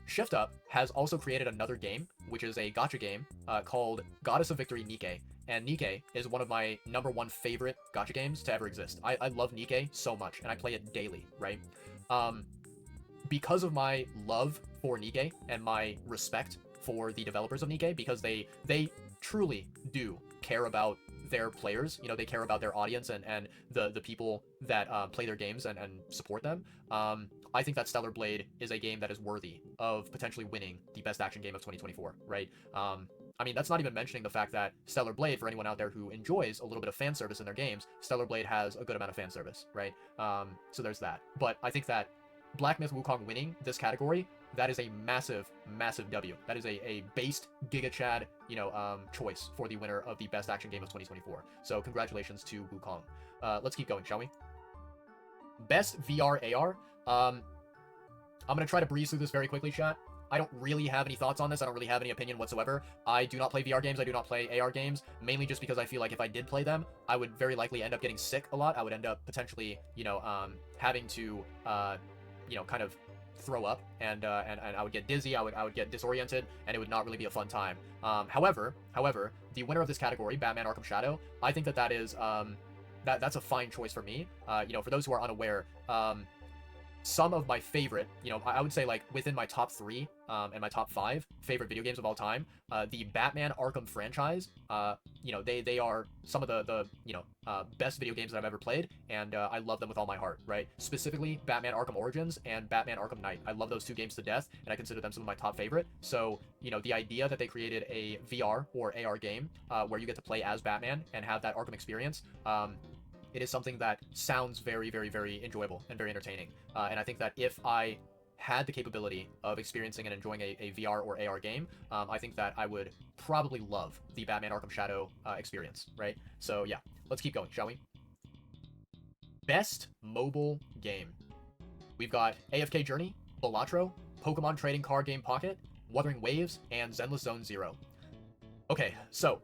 A: Shift Up has also created another game, which is a gacha game called Goddess of Victory Nikke, and Nikke is one of my number 1 favorite gacha games to ever exist. I love Nikke so much, and I play it daily, right? Because of my love for Nikke and my respect for the developers of Nikke, because they truly do care about their players, they care about their audience and the people that play their games and support them. I think that Stellar Blade is a game that is worthy of potentially winning the Best Action Game of 2024, right? I mean, that's not even mentioning the fact that Stellar Blade, for anyone out there who enjoys a little bit of fan service in their games, Stellar Blade has a good amount of fan service, right? So there's that. But I think that Black Myth Wukong winning this category, that is a massive, massive W. That is a based Giga Chad, choice for the winner of the Best Action Game of 2024. So congratulations to Wukong. Let's keep going, shall we? Best VR AR. I'm gonna try to breeze through this very quickly, chat. I don't really have any thoughts on this. I don't really have any opinion whatsoever. I do not play VR games. I do not play AR games, mainly just because I feel like if I did play them, I would very likely end up getting sick a lot. I would end up potentially, having to, kind of throw up, and I would get dizzy. I would get disoriented, and it would not really be a fun time. However, the winner of this category, Batman Arkham Shadow, I think that is that's a fine choice for me. For those who are unaware, some of my favorite, I would say like within my top 3 and my top 5 favorite video games of all time, the Batman Arkham franchise, they are some of the best video games that I've ever played, and I love them with all my heart, right? Specifically, Batman Arkham Origins and Batman Arkham Knight. I love those 2 games to death, and I consider them some of my top favorite. So, the idea that they created a VR or AR game where you get to play as Batman and have that Arkham experience, it is something that sounds very, very, very enjoyable and very entertaining. And I think that if I had the capability of experiencing and enjoying a VR or AR game, I think that I would probably love the Batman Arkham Shadow experience, right? So yeah, let's keep going, shall we? Best mobile game. We've got AFK Journey, Balatro, Pokemon Trading Card Game Pocket, Wuthering Waves, and Zenless Zone Zero. Okay, so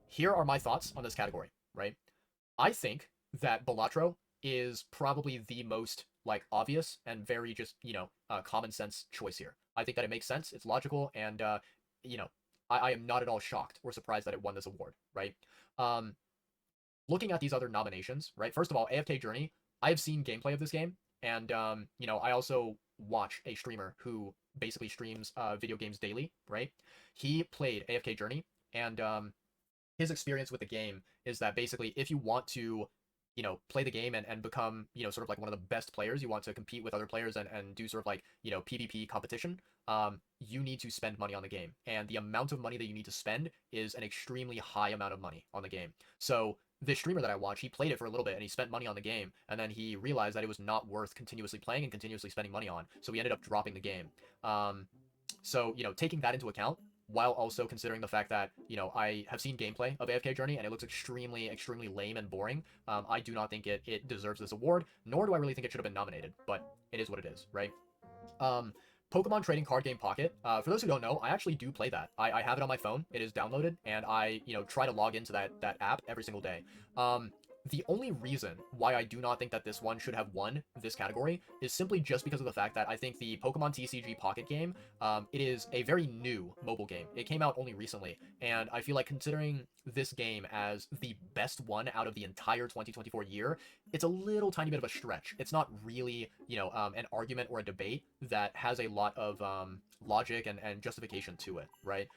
A: here are my thoughts on this category, right? I think that Balatro is probably the most obvious and very just common sense choice here. I think that it makes sense, it's logical, and I am not at all shocked or surprised that it won this award, right? Looking at these other nominations, right? First of all, AFK Journey, I've seen gameplay of this game, and I also watch a streamer who basically streams video games daily, right? He played AFK Journey, and his experience with the game is that basically if you want to play the game and become, sort of like one of the best players, you want to compete with other players and do sort of PvP competition, you need to spend money on the game. And the amount of money that you need to spend is an extremely high amount of money on the game. So the streamer that I watch, he played it for a little bit and he spent money on the game, and then he realized that it was not worth continuously playing and continuously spending money on. So he ended up dropping the game. So, taking that into account, while also considering the fact that, I have seen gameplay of AFK Journey and it looks extremely, extremely lame and boring, I do not think it deserves this award, nor do I really think it should have been nominated, but it is what it is, right? Um, Pokemon Trading Card Game Pocket. For those who don't know, I actually do play that. I have it on my phone. It is downloaded, and I, try to log into that app every single day. The only reason why I do not think that this one should have won this category is simply just because of the fact that I think the Pokemon TCG Pocket game, it is a very new mobile game. It came out only recently, and I feel like considering this game as the best one out of the entire 2024 year, it's a little tiny bit of a stretch. It's not really, an argument or a debate that has a lot of logic and justification to it, right?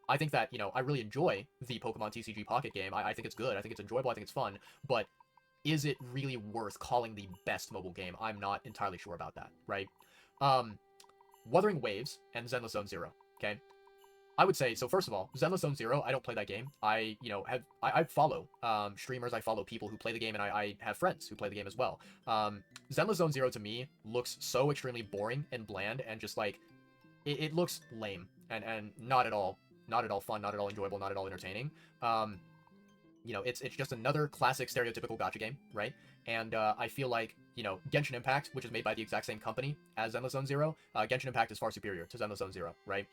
A: I think that, I really enjoy the Pokemon TCG Pocket game. I think it's good. I think it's enjoyable. I think it's fun. But is it really worth calling the best mobile game? I'm not entirely sure about that, right? Wuthering Waves and Zenless Zone Zero, okay? I would say, so first of all, Zenless Zone Zero, I don't play that game. I follow streamers, I follow people who play the game, and I have friends who play the game as well. Zenless Zone Zero to me looks so extremely boring and bland and just like, it looks lame and not at all fun, not at all enjoyable, not at all entertaining. It's just another classic stereotypical gacha game, right? And I feel like, Genshin Impact, which is made by the exact same company as Zenless Zone Zero, Genshin Impact is far superior to Zenless Zone Zero, right?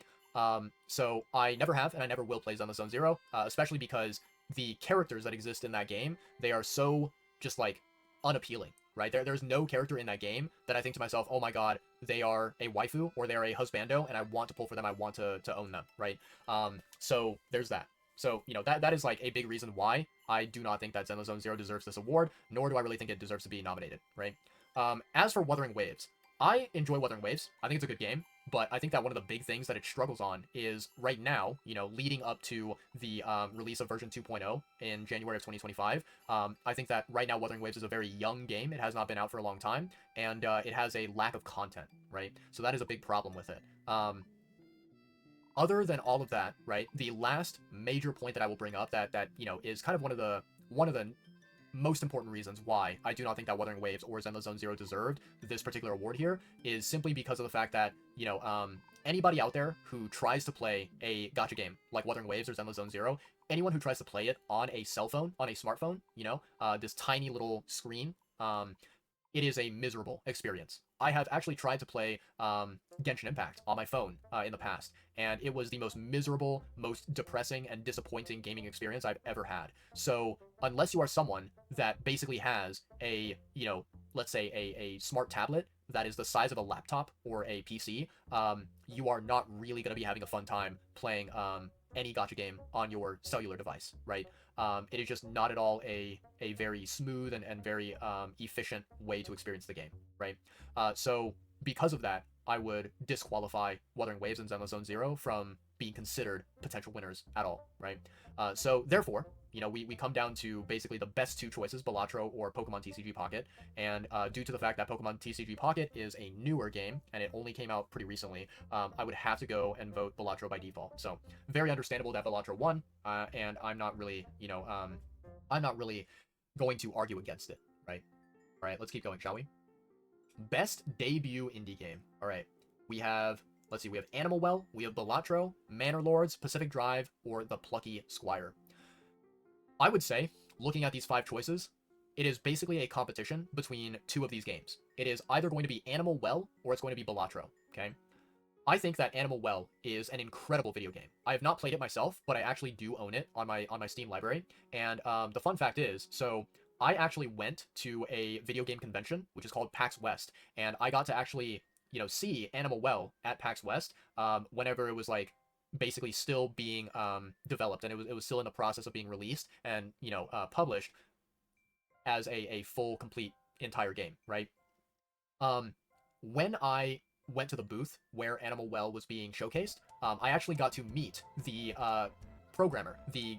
A: So I never have, and I never will play Zenless Zone Zero, especially because the characters that exist in that game, they are so just like unappealing, right? There's no character in that game that I think to myself, oh my god, they are a waifu or they're a husbando, and I want to pull for them, I want to own them, right? So there's that. So, that is like a big reason why I do not think that Zenless Zone Zero deserves this award, nor do I really think it deserves to be nominated, right? As for Wuthering Waves, I enjoy Wuthering Waves. I think it's a good game, but I think that one of the big things that it struggles on is right now, leading up to the release of version 2.0 in January of 2025. I think that right now Wuthering Waves is a very young game. It has not been out for a long time, and it has a lack of content, right? So that is a big problem with it. Other than all of that, right, the last major point that I will bring up that is kind of one of the most important reasons why I do not think that Wuthering Waves or Zenless Zone Zero deserved this particular award here is simply because of the fact that, anybody out there who tries to play a gacha game like Wuthering Waves or Zenless Zone Zero, anyone who tries to play it on a cell phone, on a smartphone, this tiny little screen, it is a miserable experience. I have actually tried to play Genshin Impact on my phone in the past, and it was the most miserable, most depressing, and disappointing gaming experience I've ever had. So, unless you are someone that basically has a, let's say a smart tablet that is the size of a laptop or a PC, you are not really going to be having a fun time playing any gacha game on your cellular device, right? It is just not at all a very smooth and very efficient way to experience the game, right? So because of that, I would disqualify Wuthering Waves and Zenless Zone Zero from being considered potential winners at all, right? So therefore, we come down to basically the best two choices, Balatro or Pokemon TCG Pocket, and due to the fact that Pokemon TCG Pocket is a newer game, and it only came out pretty recently, I would have to go and vote Balatro by default. So, very understandable that Balatro won, and I'm not really, I'm not really going to argue against it, right? All right, let's keep going, shall we? Best debut indie game. All right, we have, let's see, we have Animal Well, we have Balatro, Manor Lords, Pacific Drive, or The Plucky Squire. I would say, looking at these 5 choices, it is basically a competition between 2 of these games. It is either going to be Animal Well or it's going to be Balatro, okay? I think that Animal Well is an incredible video game. I have not played it myself, but I actually do own it on my Steam library. And the fun fact is, so I actually went to a video game convention, which is called PAX West, and I got to actually, see Animal Well at PAX West whenever it was like basically still being developed, and it was still in the process of being released and published as a full complete entire game, right? When I went to the booth where Animal Well was being showcased, I actually got to meet the programmer, the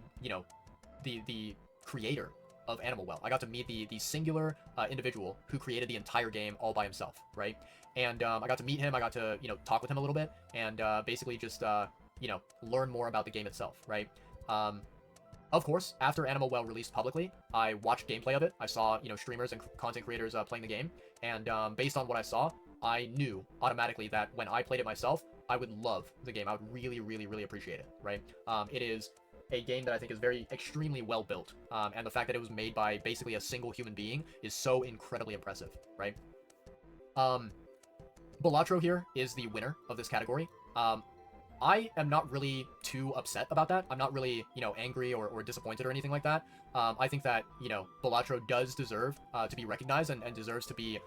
A: creator of Animal Well. I got to meet the singular individual who created the entire game all by himself, right? And I got to meet him. I got to talk with him a little bit and basically just learn more about the game itself, right? Of course, after Animal Well released publicly, I watched gameplay of it. I saw, streamers and content creators playing the game, and based on what I saw, I knew automatically that when I played it myself, I would love the game. I would really, really, really appreciate it, right? It is a game that I think is very extremely well built, and the fact that it was made by basically a single human being is so incredibly impressive, right? Um, Balatro here is the winner of this category. I am not really too upset about that. I'm not really, angry or disappointed or anything like that. I think that, Balatro does deserve to be recognized and deserves to be,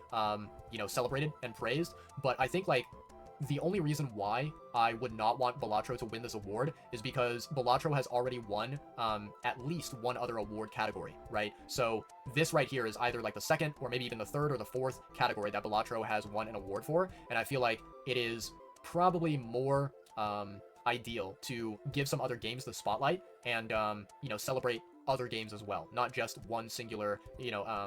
A: celebrated and praised. But I think, like, the only reason why I would not want Balatro to win this award is because Balatro has already won at least one other award category, right? So this right here is either like the second or maybe even the third or the fourth category that Balatro has won an award for, and I feel like it is probably more ideal to give some other games the spotlight and celebrate other games as well, not just one singular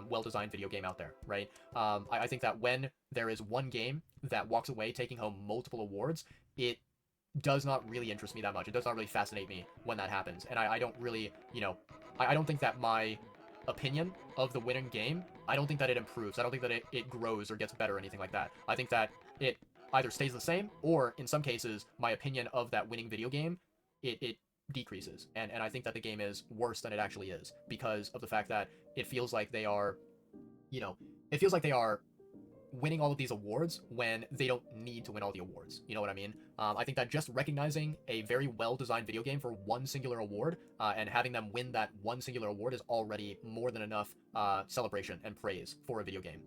A: well-designed video game out there, right? I think that when there is one game that walks away taking home multiple awards, it does not really interest me that much. It does not really fascinate me when that happens, and I don't really, I don't think that my opinion of the winning game, I don't think that it improves. I don't think that it grows or gets better or anything like that. I think that it either stays the same, or in some cases, my opinion of that winning video game, it decreases. And I think that the game is worse than it actually is because of the fact that it feels like they are, it feels like they are winning all of these awards when they don't need to win all the awards. You know what I mean? I think that just recognizing a very well-designed video game for one singular award and having them win that one singular award is already more than enough celebration and praise for a video game.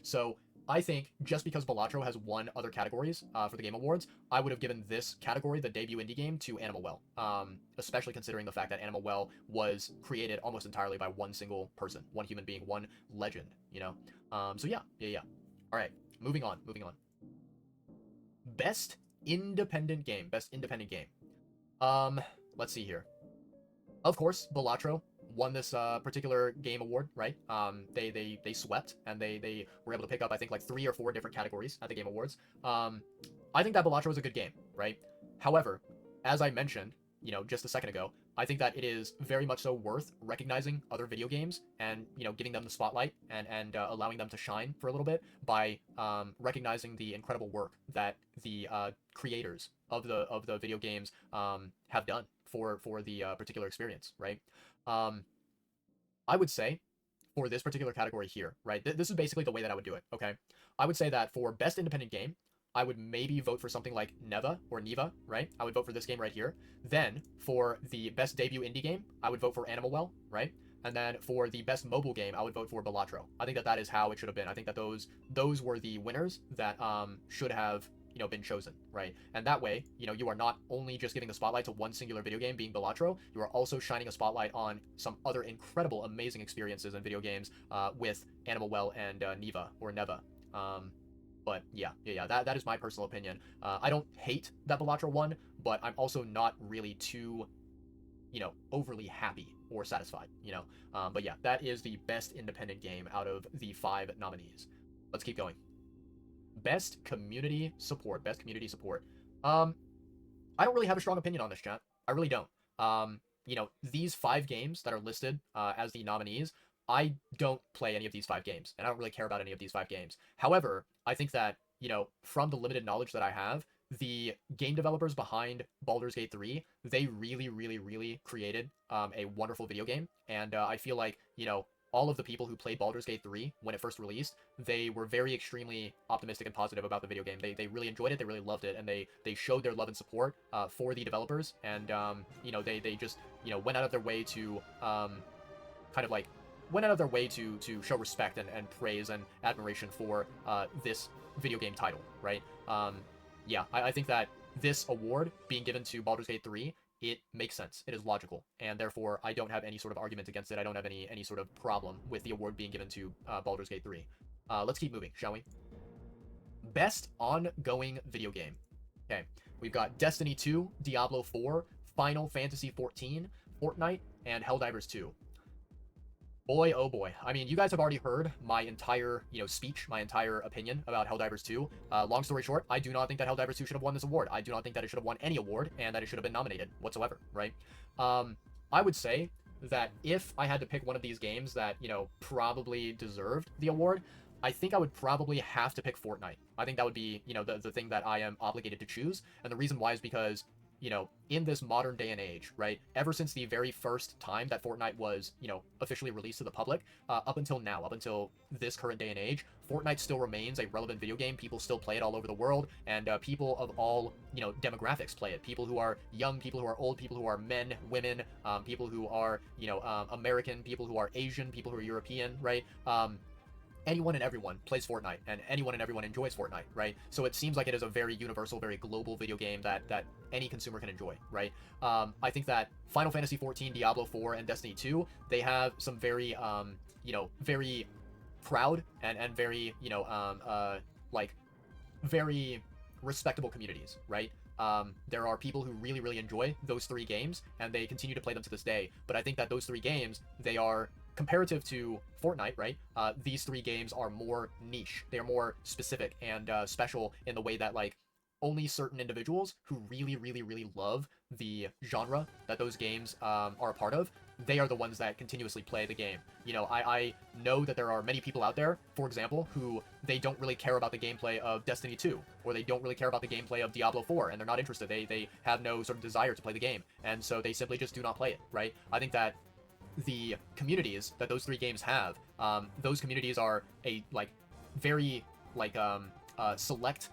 A: So I think just because Balatro has won other categories for the Game Awards, I would have given this category, the debut indie game, to Animal Well, especially considering the fact that Animal Well was created almost entirely by one single person, one human being, one legend, So yeah. All right, moving on. Best independent game. Let's see here. Of course, Balatro won this particular game award, right? They swept and they were able to pick up, I think, like 3 or 4 different categories at the Game Awards. I think that Balatro is a good game, right? However, as I mentioned, just a second ago, I think that it is very much so worth recognizing other video games and giving them the spotlight and allowing them to shine for a little bit by recognizing the incredible work that the creators of the video games have done for the particular experience, right? I would say for this particular category here, right? This is basically the way that I would do it. Okay, I would say that for best independent game, I would maybe vote for something like Neva, right? I would vote for this game right here. Then for the best debut indie game, I would vote for Animal Well, right? And then for the best mobile game, I would vote for Balatro. I think that is how it should have been. I think that those were the winners that should have been chosen, right? And that way, you are not only just giving the spotlight to one singular video game being Balatro, you are also shining a spotlight on some other incredible, amazing experiences in video games with Animal Well and Neva. But yeah, that is my personal opinion. I don't hate that Balatro won, but I'm also not really too, overly happy or satisfied, But yeah, that is the best independent game out of the 5 nominees. Let's keep going. Best community support. I don't really have a strong opinion on this, chat. I really don't. These 5 games that are listed as the nominees, I don't play any of these 5 games, and I don't really care about any of these 5 games. However, I think that, from the limited knowledge that I have, the game developers behind Baldur's Gate 3, they really, really, really created a wonderful video game, and I feel like, all of the people who played Baldur's Gate 3 when it first released, they were very extremely optimistic and positive about the video game. They really enjoyed it, they really loved it, and they showed their love and support for the developers, and they just went out of their way to to show respect and praise and admiration for this video game title, right? I think that this award being given to Baldur's Gate 3, it makes sense. It is logical, and therefore I don't have any sort of argument against it. I don't have any sort of problem with the award being given to Baldur's Gate 3. Let's keep moving, shall we? Best ongoing video game. Okay, we've got Destiny 2, Diablo 4, Final Fantasy 14, Fortnite, and Helldivers 2. Boy, oh boy. I mean, you guys have already heard my entire, speech, my entire opinion about Helldivers 2. Long story short, I do not think that Helldivers 2 should have won this award. I do not think that it should have won any award, and that it should have been nominated whatsoever, right? I would say that if I had to pick one of these games that, probably deserved the award, I think I would probably have to pick Fortnite. I think that would be, the thing that I am obligated to choose. And the reason why is because, in this modern day and age, right, ever since the very first time that Fortnite was, officially released to the public, up until now, up until this current day and age, Fortnite still remains a relevant video game. People still play it all over the world, and people of all, demographics play it. People who are young, people who are old, people who are men, women, people who are, American, people who are Asian, people who are European, right? Anyone and everyone plays Fortnite, and anyone and everyone enjoys Fortnite, right? So it seems like it is a very universal, very global video game that any consumer can enjoy, right? I think that Final Fantasy XIV, Diablo 4, and Destiny 2, they have some very, very proud and very, like, very respectable communities, right? There are people who really, really enjoy those three games, and they continue to play them to this day. But I think that those three games, they are comparative to Fortnite, right? These three games are more niche. They are more specific and special in the way that, like, only certain individuals who really, really, really love the genre that those games are a part of, they are the ones that continuously play the game. I know that there are many people out there, for example, who they don't really care about the gameplay of Destiny 2, or they don't really care about the gameplay of Diablo 4, and they're not interested. They have no sort of desire to play the game, and so they simply just do not play it, right? I think that the communities that those three games have, those communities are a, like, very, like, select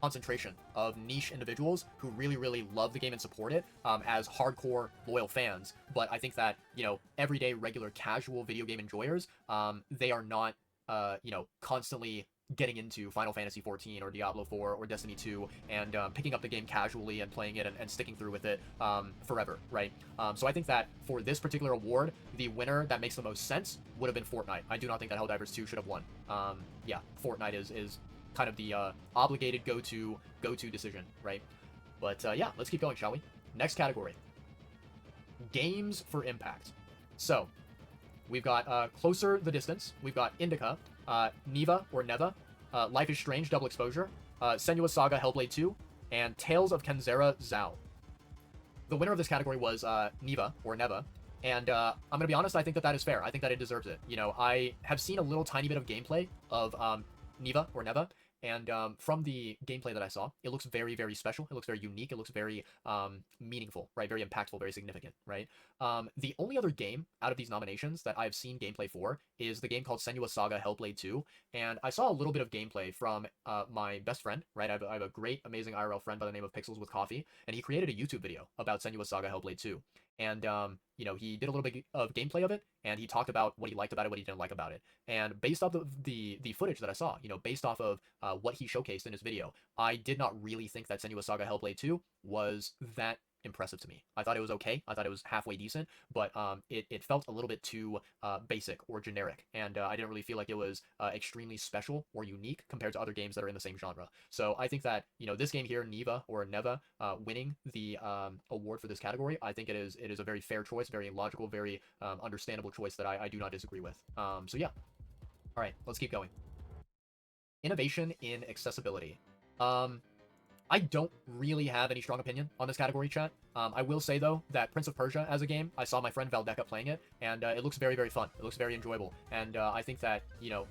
A: concentration of niche individuals who really, really love the game and support it as hardcore, loyal fans. But I think that, everyday, regular, casual video game enjoyers, they are not, constantly getting into Final Fantasy XIV or Diablo 4 or Destiny 2 and picking up the game casually and playing it and sticking through with it forever, right? So I think that for this particular award, the winner that makes the most sense would have been Fortnite. I do not think that Helldivers 2 should have won. Yeah, Fortnite is kind of the obligated go-to decision, right? But yeah, let's keep going, shall we? Next category. Games for impact. So, we've got Closer the Distance, we've got Indica, Neva or Neva, Life is Strange Double Exposure, Senua's Saga Hellblade 2, and Tales of Kenzera Zao. The winner of this category was Neva or Neva, and I'm gonna be honest, I think that is fair. I think that it deserves it. I have seen a little tiny bit of gameplay of Neva or Neva, and from the gameplay that I saw, it looks very, very special. It looks very unique. It looks very meaningful, right? Very impactful, very significant, right? The only other game out of these nominations that I've seen gameplay for is the game called Senua's Saga Hellblade 2, and I saw a little bit of gameplay from my best friend, right? I have a great, amazing IRL friend by the name of Pixels with Coffee, and he created a YouTube video about Senua's Saga Hellblade 2. And, he did a little bit of gameplay of it, and he talked about what he liked about it, what he didn't like about it. And based off of the footage that I saw, based off of what he showcased in his video, I did not really think that Senua's Saga Hellblade 2 was that impressive to me. I thought it was okay. I thought it was halfway decent, but it felt a little bit too basic or generic, and I didn't really feel like it was extremely special or unique compared to other games that are in the same genre. So I think that, this game here, Neva or Neva, winning the award for this category, I think it is a very fair choice, very logical, very understandable choice that I do not disagree with. So yeah. All right, let's keep going. Innovation in accessibility. I don't really have any strong opinion on this category, chat. I will say, though, that Prince of Persia as a game, I saw my friend Valdeka playing it, and it looks very, very fun. It looks very enjoyable, and I think that,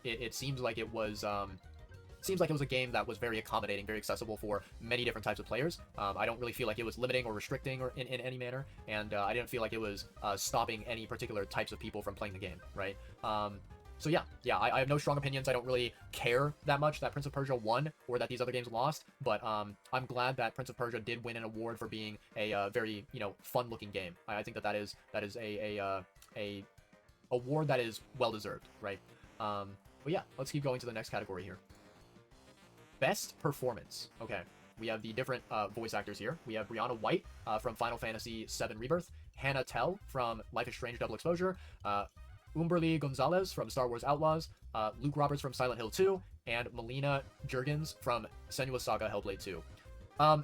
A: it seems like it was a game that was very accommodating, very accessible for many different types of players. I don't really feel like it was limiting or restricting or in any manner, and I didn't feel like it was stopping any particular types of people from playing the game, right? So yeah, I have no strong opinions. I don't really care that much that Prince of Persia won or that these other games lost, but I'm glad that Prince of Persia did win an award for being a very, fun-looking game. I think that is a award that is well-deserved, right? But yeah, let's keep going to the next category here. Best Performance. Okay, we have the different voice actors here. We have Brianna White from Final Fantasy VII Rebirth, Hannah Tell from Life is Strange Double Exposure, Umberly Gonzalez from Star Wars Outlaws, Luke Roberts from Silent Hill 2, and Melina Jurgens from Senua's Saga Hellblade 2. I'm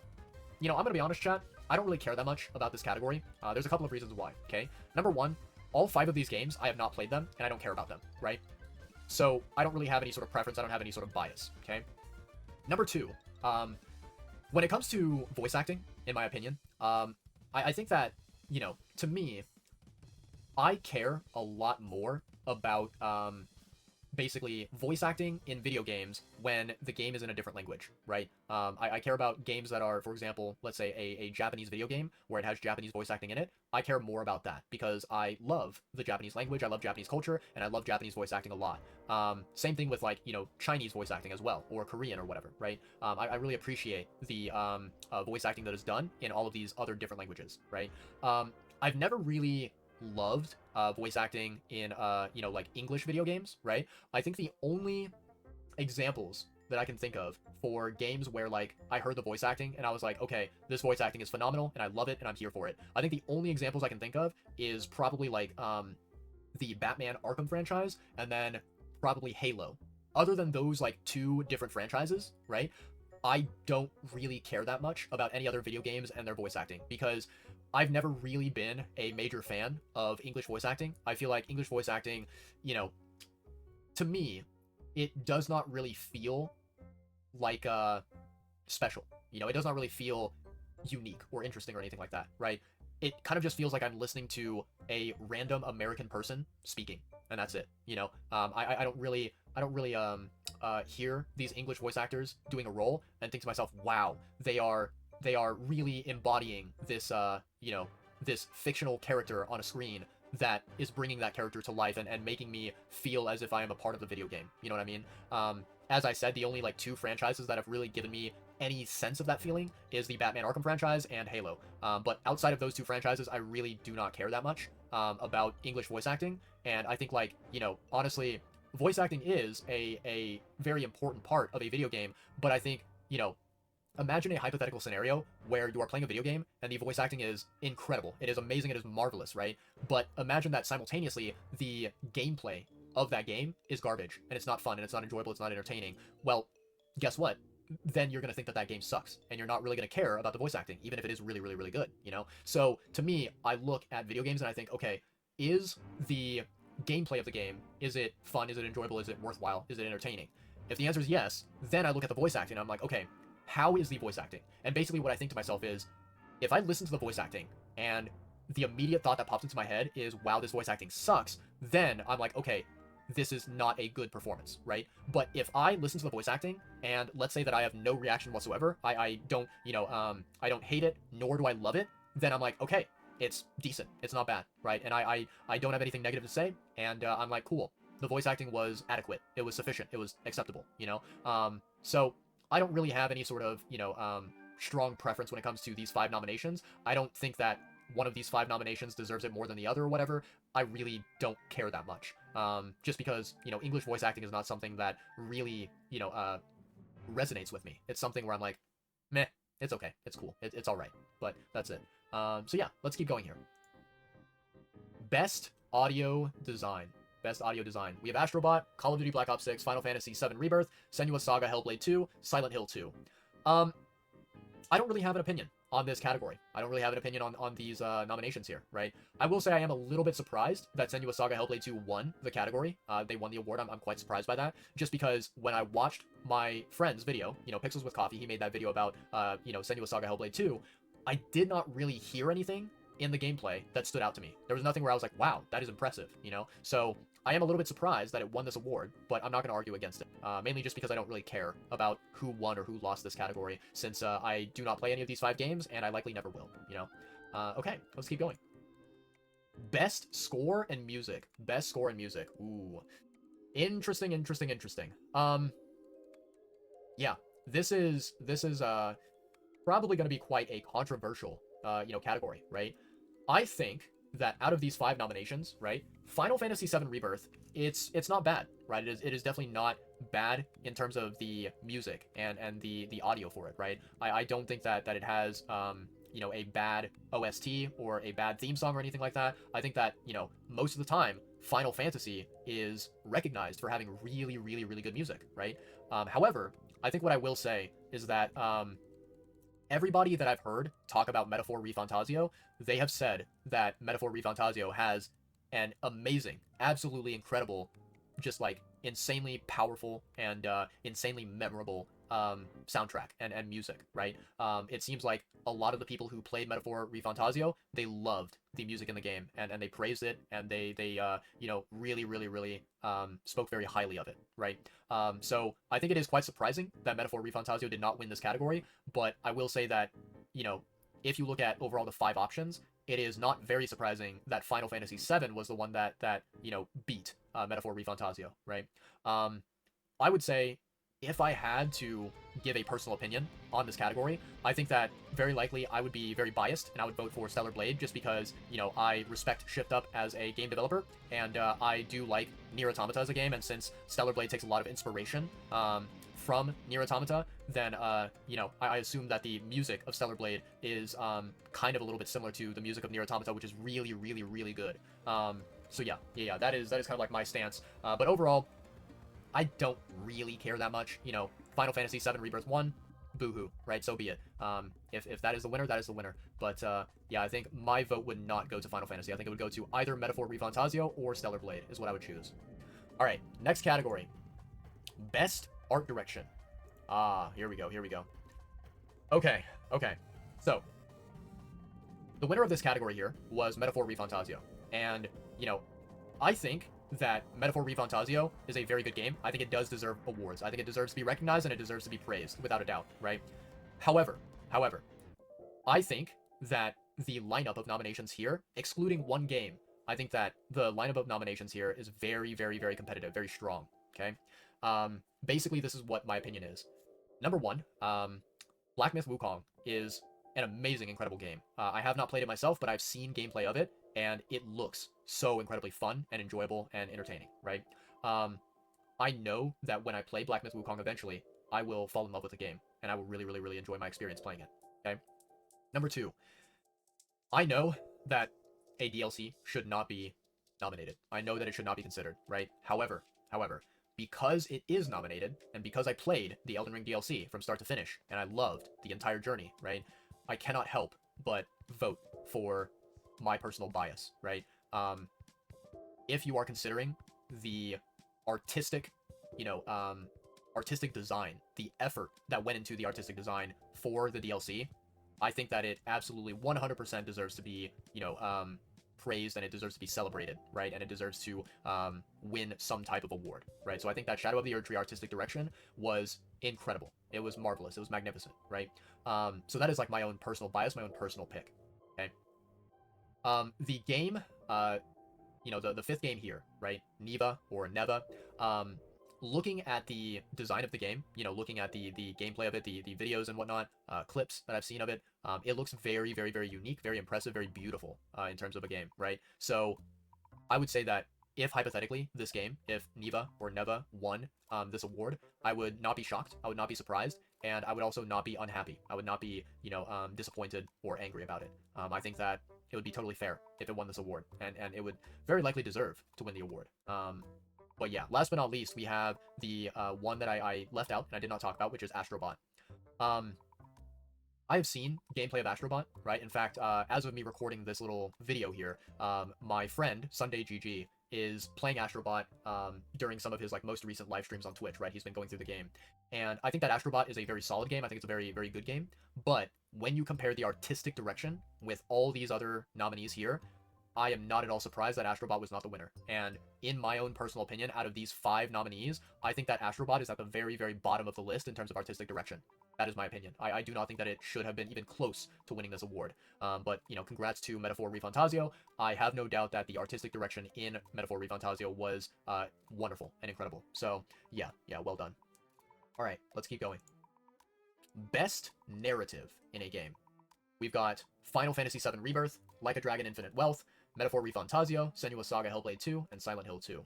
A: gonna be honest, chat. I don't really care that much about this category. There's a couple of reasons why, okay? Number one, all 5 of these games, I have not played them, and I don't care about them, right? So, I don't really have any sort of preference. I don't have any sort of bias, okay? Number two, when it comes to voice acting, in my opinion, I think that, to me, I care a lot more about basically voice acting in video games when the game is in a different language, right? I care about games that are, for example, let's say a Japanese video game where it has Japanese voice acting in it. I care more about that because I love the Japanese language, I love Japanese culture, and I love Japanese voice acting a lot. Same thing with like, Chinese voice acting as well, or Korean or whatever, right? I really appreciate the voice acting that is done in all of these other different languages, right? I've never really loved voice acting in like English video games, right? I think the only examples that I can think of for games where like I heard the voice acting and I was like, okay, this voice acting is phenomenal and I love it and I'm here for it. I think the only examples I can think of is probably like the Batman Arkham franchise and then probably Halo. Other than those like two different franchises, right? I don't really care that much about any other video games and their voice acting because I've never really been a major fan of English voice acting. I feel like English voice acting, to me, it does not really feel like special. It does not really feel unique or interesting or anything like that, right? It kind of just feels like I'm listening to a random American person speaking, and that's it. I don't really hear these English voice actors doing a role and think to myself, wow, they are really embodying this this fictional character on a screen that is bringing that character to life and making me feel as if I am a part of the video game. You know what I mean? As I said, the only like two franchises that have really given me any sense of that feeling is the Batman Arkham franchise and Halo. But outside of those two franchises, I really do not care that much about English voice acting. And I think like, honestly, voice acting is a very important part of a video game. But I think, imagine a hypothetical scenario where you are playing a video game and the voice acting is incredible. It is amazing. It is marvelous, right? But imagine that simultaneously the gameplay of that game is garbage and it's not fun and it's not enjoyable. It's not entertaining. Well, guess what? Then you're going to think that that game sucks and you're not really going to care about the voice acting, even if it is really, really, really good, So to me, I look at video games and I think, okay, is the gameplay of the game, is it fun? Is it enjoyable? Is it worthwhile? Is it entertaining? If the answer is yes, then I look at the voice acting and I'm like, okay, how is the voice acting? And basically what I think to myself is, if I listen to the voice acting and the immediate thought that pops into my head is, wow, this voice acting sucks, then I'm like, okay, this is not a good performance, right? But if I listen to the voice acting and let's say that I have no reaction whatsoever, I don't, I don't hate it, nor do I love it, then I'm like, okay, it's decent, it's not bad, right? And I don't have anything negative to say, and I'm like, cool, the voice acting was adequate, it was sufficient, it was acceptable, So I don't really have any sort of, strong preference when it comes to these 5 nominations. I don't think that one of these 5 nominations deserves it more than the other or whatever. I really don't care that much. Just because, English voice acting is not something that really, resonates with me. It's something where I'm like, meh, it's okay, it's cool, it's all right, but that's it. So yeah, let's keep going here. Best audio design. Best audio design. We have Astrobot, Call of Duty Black Ops 6, Final Fantasy VII Rebirth, Senua's Saga, Hellblade 2, Silent Hill 2. I don't really have an opinion on this category. I don't really have an opinion on these nominations here, right? I will say I am a little bit surprised that Senua's Saga Hellblade 2 won the category. They won the award. I'm quite surprised by that, just because when I watched my friend's video, Pixels with Coffee, he made that video about, Senua's Saga Hellblade 2, I did not really hear anything in the gameplay that stood out to me. There was nothing where I was like, wow, that is impressive, So I am a little bit surprised that it won this award, but I'm not going to argue against it. Mainly just because I don't really care about who won or who lost this category, since I do not play any of these 5 games, and I likely never will, Okay, let's keep going. Best score and music. Best score and music. Ooh. Interesting. Yeah, this is probably going to be quite a controversial, category, right? I think that out of these 5 nominations, right, Final Fantasy VII Rebirth, it's not bad, right? It is definitely not bad in terms of the music and the audio for it, right? I don't think that it has a bad OST or a bad theme song or anything like that. I think that, most of the time Final Fantasy is recognized for having really, really, really good music, right? However, I think what I will say is that everybody that I've heard talk about Metaphor ReFantasio, they have said that Metaphor ReFantasio has an amazing, absolutely incredible, just like insanely powerful and insanely memorable soundtrack and music, right? It seems like a lot of the people who played Metaphor ReFantazio, they loved the music in the game, and they praised it, and they you know, really, really, really spoke very highly of it, right? So I think it is quite surprising that Metaphor ReFantazio did not win this category, but I will say that, you know, if you look at overall the 5 options, it is not very surprising that Final Fantasy VII was the one that you know, beat Metaphor ReFantazio, right? I would say, if I had to give a personal opinion on this category, I think that very likely I would be very biased and I would vote for Stellar Blade, just because, you know, I respect Shift Up as a game developer, and I do like Nier Automata as a game, and since Stellar Blade takes a lot of inspiration from Nier Automata, then you know, I assume that the music of Stellar Blade is kind of a little bit similar to the music of Nier Automata, which is really, really, really good. So yeah, that is kind of like my stance. But overall, I don't really care that much. You know, Final Fantasy VII Rebirth won, boo-hoo, right? So be it. If that is the winner, that is the winner. But yeah, I think my vote would not go to Final Fantasy. I think it would go to either Metaphor ReFantazio or Stellar Blade is what I would choose. All right, next category. Best Art Direction. Here we go, here we go. Okay. So, the winner of this category here was Metaphor ReFantazio. And, you know, I think that Metaphor ReFantazio is a very good game. I think it does deserve awards. I think it deserves to be recognized and it deserves to be praised, without a doubt, right? However, I think that the lineup of nominations here, excluding one game, I think that the lineup of nominations here is very, very, very competitive, very strong, okay? Basically, this is what my opinion is. Number one, Black Myth Wukong is an amazing, incredible game. I have not played it myself, but I've seen gameplay of it, and it looks so incredibly fun and enjoyable and entertaining, right? I know that when I play Black Myth Wukong eventually, I will fall in love with the game, and I will really, really, really enjoy my experience playing it, okay? Number two, I know that a DLC should not be nominated. I know that it should not be considered, right? However, because it is nominated, and because I played the Elden Ring DLC from start to finish, and I loved the entire journey, right? I cannot help but vote for my personal bias, right? If you are considering the artistic, you know, artistic design, the effort that went into the artistic design for the DLC, I think that it absolutely 100% deserves to be, you know, praised, and it deserves to be celebrated, right? And it deserves to win some type of award, right? So I think that Shadow of the Erdtree artistic direction was incredible. It was marvelous. It was magnificent, right? So that is like my own personal bias, my own personal pick, okay? The game, you know, the fifth game here, right? Neva or Neva. Looking at the design of the game, you know, looking at the gameplay of it, the videos and whatnot, clips that I've seen of it, it looks very, very, very unique, very impressive, very beautiful in terms of a game, right? So I would say that if hypothetically this game, if Neva or Neva won this award, I would not be shocked, I would not be surprised, and I would also not be unhappy. I would not be, you know, disappointed or angry about it. I think that it would be totally fair if it won this award, and it would very likely deserve to win the award. But yeah, last but not least, we have the one that I left out and I did not talk about, which is Astrobot. I have seen gameplay of Astrobot, right? In fact, as of me recording this little video here, my friend, Sunday GG, is playing Astrobot during some of his like most recent live streams on Twitch, right? He's been going through the game. And I think that Astrobot is a very solid game. I think it's a very, very good game. But when you compare the artistic direction with all these other nominees here, I am not at all surprised that Astrobot was not the winner. And in my own personal opinion, out of these 5 nominees, I think that Astrobot is at the very, very bottom of the list in terms of artistic direction. That is my opinion. I do not think that it should have been even close to winning this award. But, you know, congrats to Metaphor ReFantazio. I have no doubt that the artistic direction in Metaphor ReFantazio was wonderful and incredible. So, yeah, well done. All right, let's keep going. Best narrative in a game. We've got Final Fantasy VII Rebirth, Like a Dragon Infinite Wealth, Metaphor ReFantazio, Senua's Saga Hellblade 2, and Silent Hill 2.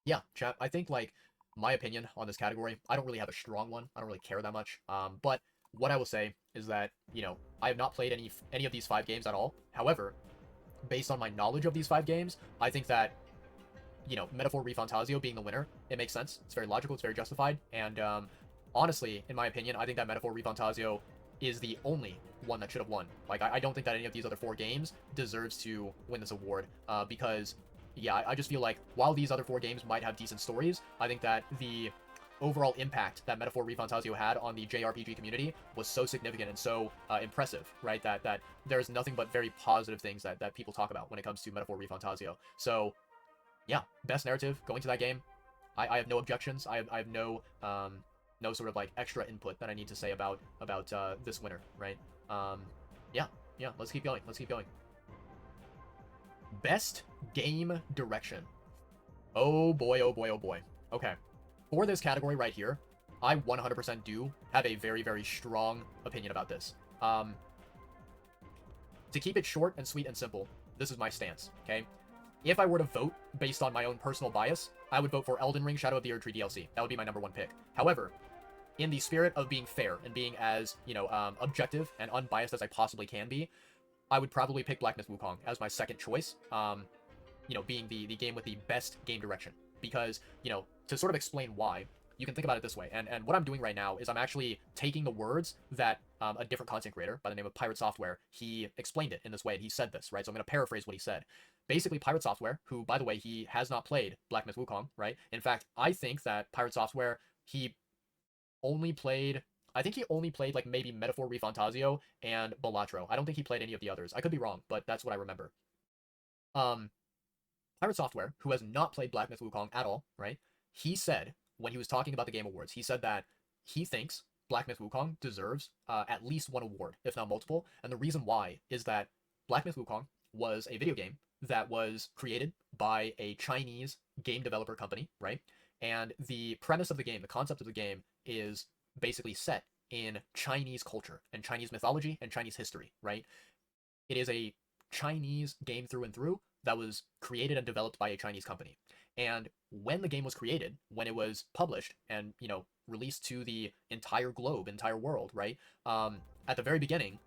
A: Yeah, chat, I think, like, my opinion on this category, I don't really have a strong one. I don't really care that much. But what I will say is that, you know, I have not played any of these 5 games at all. However, based on my knowledge of these 5 games, I think that, you know, Metaphor ReFantazio being the winner, it makes sense. It's very logical, it's very justified, and honestly, in my opinion, I think that Metaphor ReFantazio is the only one that should have won. Like, I don't think that any of these other 4 games deserves to win this award, because yeah, I just feel like while these other 4 games might have decent stories, I think that the overall impact that Metaphor ReFantazio had on the JRPG community was so significant and so impressive, right? That there's nothing but very positive things that people talk about when it comes to Metaphor ReFantazio. So, yeah, best narrative going to that game. I have no objections. I have no no sort of like extra input that I need to say about this winner, right? Yeah, yeah. Let's keep going. Let's keep going. Best game direction. Oh boy, oh boy, oh boy. Okay. For this category right here, I 100% do have a very, very strong opinion about this. To keep it short and sweet and simple, this is my stance, okay? If I were to vote based on my own personal bias, I would vote for Elden Ring Shadow of the Erdtree DLC. That would be my #1 pick. However, in the spirit of being fair and being as, objective and unbiased as I possibly can be, I would probably pick Black Myth Wukong as my second choice, being the game with the best game direction. Because, to sort of explain why, you can think about it this way. And what I'm doing right now is I'm actually taking the words that a different content creator by the name of Pirate Software, he explained it in this way, and he said this, right? So I'm going to paraphrase what he said. Basically, Pirate Software, who, by the way, he has not played Black Myth Wukong, right? In fact, I think that Pirate Software, he only played... I think he only played, like, maybe Metaphor ReFantazio and Balatro. I don't think he played any of the others. I could be wrong, but that's what I remember. Pirate Software, who has not played Black Myth Wukong at all, right? He said, when he was talking about the Game Awards, he said that he thinks Black Myth Wukong deserves at least 1 award, if not multiple. And the reason why is that Black Myth Wukong was a video game that was created by a Chinese game developer company, right? And the premise of the game, the concept of the game, is basically set in Chinese culture and Chinese mythology and Chinese history, right? It is a Chinese game through and through that was created and developed by a Chinese company. And when the game was created, when it was published and, released to the entire globe, entire world, right? At the very beginning,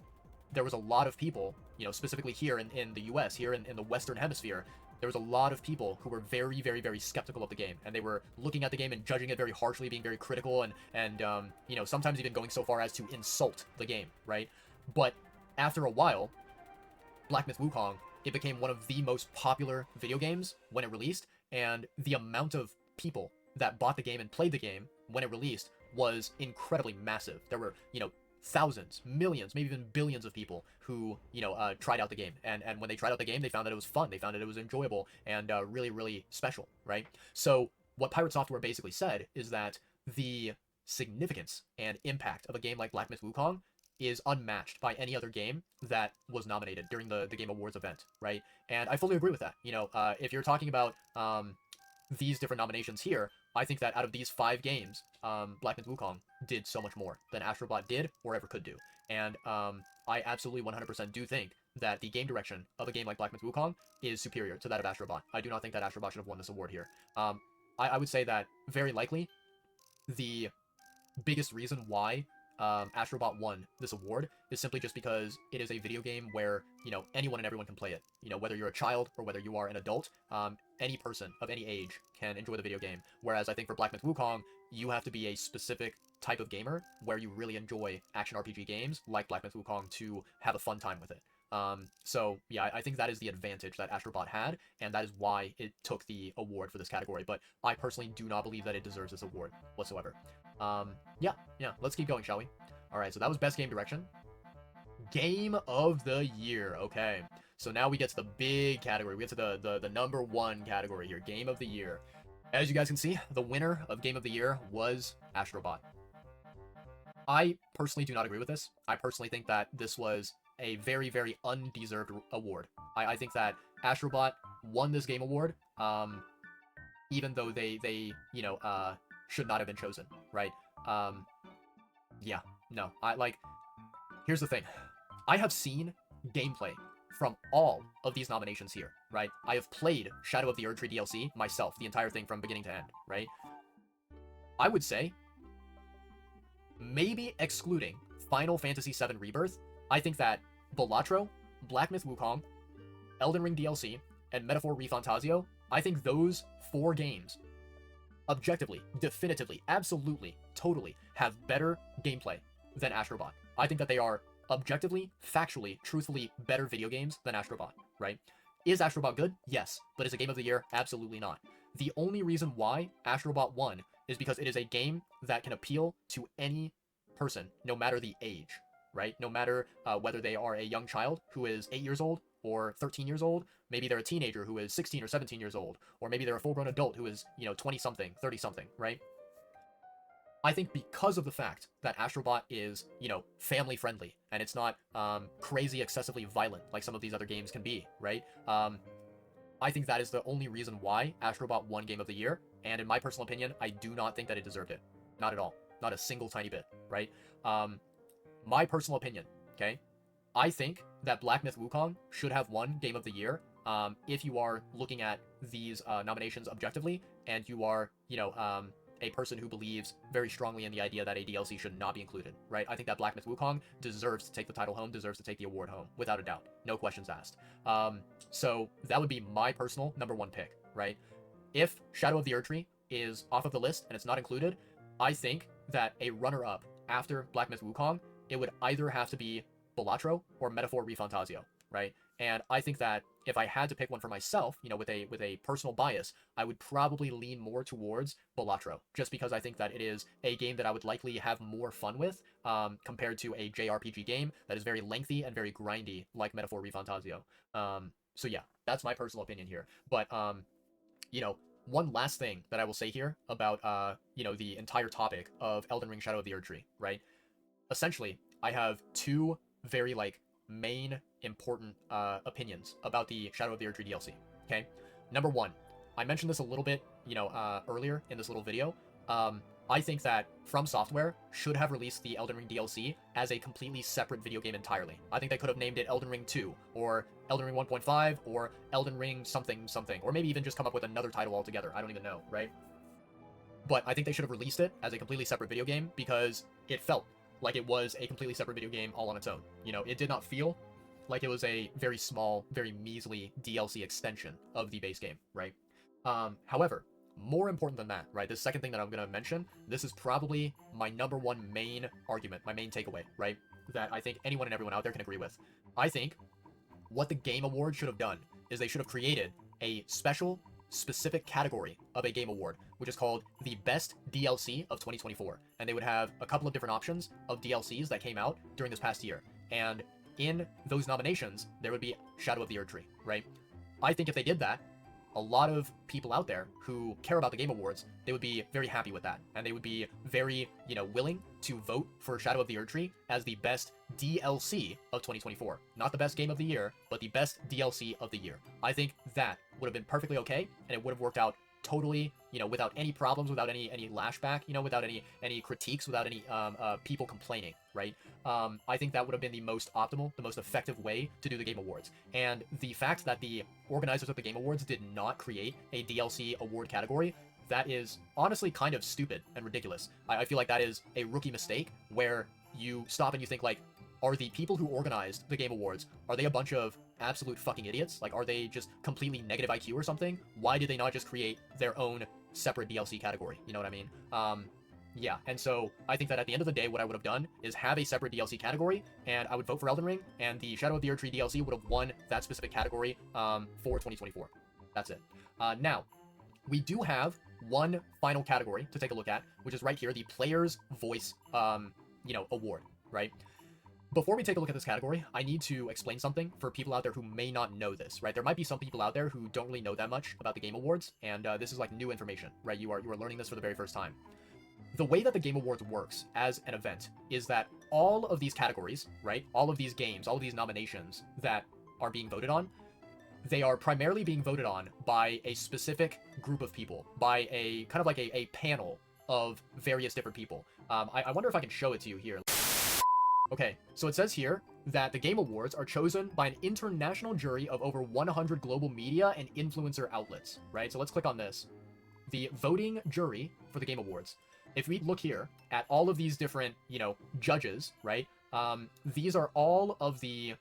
A: there was a lot of people, specifically here in the US, here in the Western Hemisphere, there was a lot of people who were very, very, very skeptical of the game. And they were looking at the game and judging it very harshly, being very critical, and sometimes even going so far as to insult the game, right? But after a while, Black Myth Wukong, it became one of the most popular video games when it released, and the amount of people that bought the game and played the game when it released was incredibly massive. There were, thousands, millions, maybe even billions of people who, tried out the game. And when they tried out the game, they found that it was fun. They found that it was enjoyable and really, really special, right? So what Pirate Software basically said is that the significance and impact of a game like Black Myth Wukong is unmatched by any other game that was nominated during the Game Awards event, right? And I fully agree with that. If you're talking about these different nominations here, I think that out of these 5 games, Black Myth Wukong did so much more than Astrobot did or ever could do. And I absolutely 100% do think that the game direction of a game like Black Myth Wukong is superior to that of Astrobot. I do not think that Astrobot should have won this award here. I would say that very likely the biggest reason why Astrobot won this award is simply just because it is a video game where, anyone and everyone can play it. Whether you're a child or whether you are an adult, any person of any age can enjoy the video game. Whereas I think for Black Myth Wukong, you have to be a specific type of gamer where you really enjoy action RPG games like Black Myth Wukong to have a fun time with it. So yeah, I think that is the advantage that Astrobot had, and that is why it took the award for this category. But I personally do not believe that it deserves this award whatsoever. Yeah, let's keep going, shall we? Alright, so that was best game direction. Game of the year, okay. So now we get to the big category. We get to the #1 category here, game of the year. As you guys can see, the winner of game of the year was Astrobot. I personally do not agree with this. I personally think that this was a very, very undeserved award. I think that Astrobot won this game award, even though they should not have been chosen, right? Yeah, no, here's the thing. I have seen gameplay from all of these nominations here, right? I have played Shadow of the Erdtree DLC myself, the entire thing from beginning to end, right? I would say, maybe excluding Final Fantasy VII Rebirth, I think that Balatro, Black Myth Wukong, Elden Ring DLC, and Metaphor ReFantazio, I think those 4 games objectively, definitively, absolutely, totally have better gameplay than Astrobot. I think that they are objectively, factually, truthfully better video games than Astrobot, right? Is Astrobot good? Yes. But is it game of the year? Absolutely not. The only reason why Astrobot won is because it is a game that can appeal to any person, no matter the age, right? No matter whether they are a young child who is 8 years old or 13 years old, maybe they're a teenager who is 16 or 17 years old, or maybe they're a full-grown adult who is, 20 something, 30 something, right? I think because of the fact that Astrobot is, family friendly and it's not crazy excessively violent like some of these other games can be, right? I think that is the only reason why Astrobot won Game of the Year, and in my personal opinion, I do not think that it deserved it. Not at all. Not a single tiny bit, right? My personal opinion, okay? I think that Black Myth Wukong should have won Game of the Year if you are looking at these nominations objectively, and you are, a person who believes very strongly in the idea that a DLC should not be included, right? I think that Black Myth Wukong deserves to take the title home, deserves to take the award home, without a doubt. No questions asked. So that would be my personal number one pick, right? If Shadow of the Erdtree is off of the list and it's not included, I think that a runner-up after Black Myth Wukong, it would either have to be Balatro or Metaphor Refantasio, right? And I think that if I had to pick one for myself, with a personal bias, I would probably lean more towards Balatro, just because I think that it is a game that I would likely have more fun with compared to a JRPG game that is very lengthy and very grindy, like Metaphor Refantasio. So yeah, that's my personal opinion here. But one last thing that I will say here about the entire topic of Elden Ring Shadow of the Erdtree, right? Essentially, I have two very main important opinions about the Shadow of the Erdtree DLC. Okay, number one, I mentioned this a little bit, earlier in this little video. I think that From Software should have released the Elden Ring DLC as a completely separate video game entirely. I think they could have named it Elden Ring 2, or Elden Ring 1.5, or Elden Ring something something, or maybe even just come up with another title altogether. I don't even know, right? But I think they should have released it as a completely separate video game because it felt like it was a completely separate video game all on its own. It did not feel like it was a very small, very measly DLC extension of the base game, right? However, more important than that, right? The second thing that I'm going to mention, this is probably my number one main argument, my main takeaway, right? That I think anyone and everyone out there can agree with. I think what the Game Award should have done is they should have created a special, specific category of a Game Award, which is called the Best DLC of 2024. And they would have a couple of different options of DLCs that came out during this past year. And in those nominations, there would be Shadow of the Erdtree, right? I think if they did that, a lot of people out there who care about the Game Awards, they would be very happy with that. And they would be very, willing to vote for Shadow of the Erdtree as the best DLC of 2024. Not the best game of the year, but the best DLC of the year. I think that would have been perfectly okay, and it would have worked out totally, without any problems, without any lashback, without any critiques, without any people complaining, right? I think that would have been the most optimal, the most effective way to do the Game Awards. And the fact that the organizers of the Game Awards did not create a DLC award category, that is honestly kind of stupid and ridiculous. I feel like that is a rookie mistake where you stop and you think are the people who organized the Game Awards, are they a bunch of absolute fucking idiots? Are they just completely negative IQ or something? Why did they not just create their own separate DLC category? You know what I mean? Yeah, and so I think that at the end of the day, what I would have done is have a separate DLC category, and I would vote for Elden Ring, and the Shadow of the Erdtree DLC would have won that specific category for 2024. That's it. Now, we do have one final category to take a look at, which is right here, the Player's Voice, award, right? Before we take a look at this category, I need to explain something for people out there who may not know this, right? There might be some people out there who don't really know that much about the Game Awards, and this is new information, right? You are learning this for the very first time. The way that the Game Awards works as an event is that all of these categories, right? All of these games, all of these nominations that are being voted on, they are primarily being voted on by a specific group of people, by a kind of a panel of various different people. I wonder if I can show it to you here. Okay, so it says here that the Game Awards are chosen by an international jury of over 100 global media and influencer outlets, right? So let's click on this. The voting jury for the Game Awards. If we look here at all of these different, judges, right? These are all of the,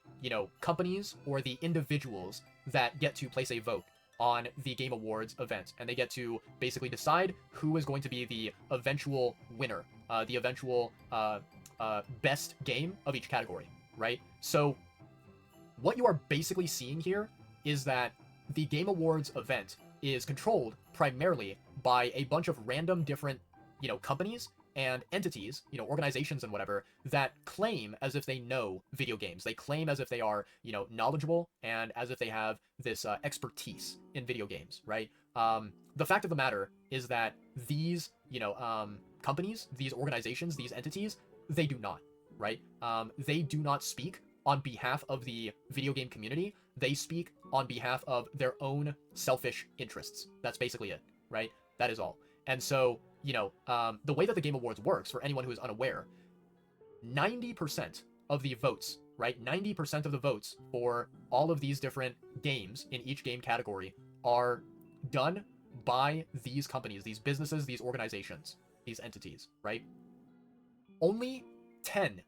A: companies or the individuals that get to place a vote on the Game Awards event. And they get to basically decide who is going to be the eventual winner, the eventual best game of each category, right? So what you are basically seeing here is that the Game Awards event is controlled primarily by a bunch of random different, companies and entities, organizations and whatever, that claim as if they know video games. They claim as if they are, knowledgeable and as if they have this expertise in video games, right? The fact of the matter is that these, companies, these organizations, these entities, they do not, right? They do not speak on behalf of the video game community. They speak on behalf of their own selfish interests. That's basically it, right? That is all. And so, the way that the Game Awards works, for anyone who is unaware, 90% of the votes, right? 90% of the votes for all of these different games in each game category are done by these companies, these businesses, these organizations, these entities, right? Only 10%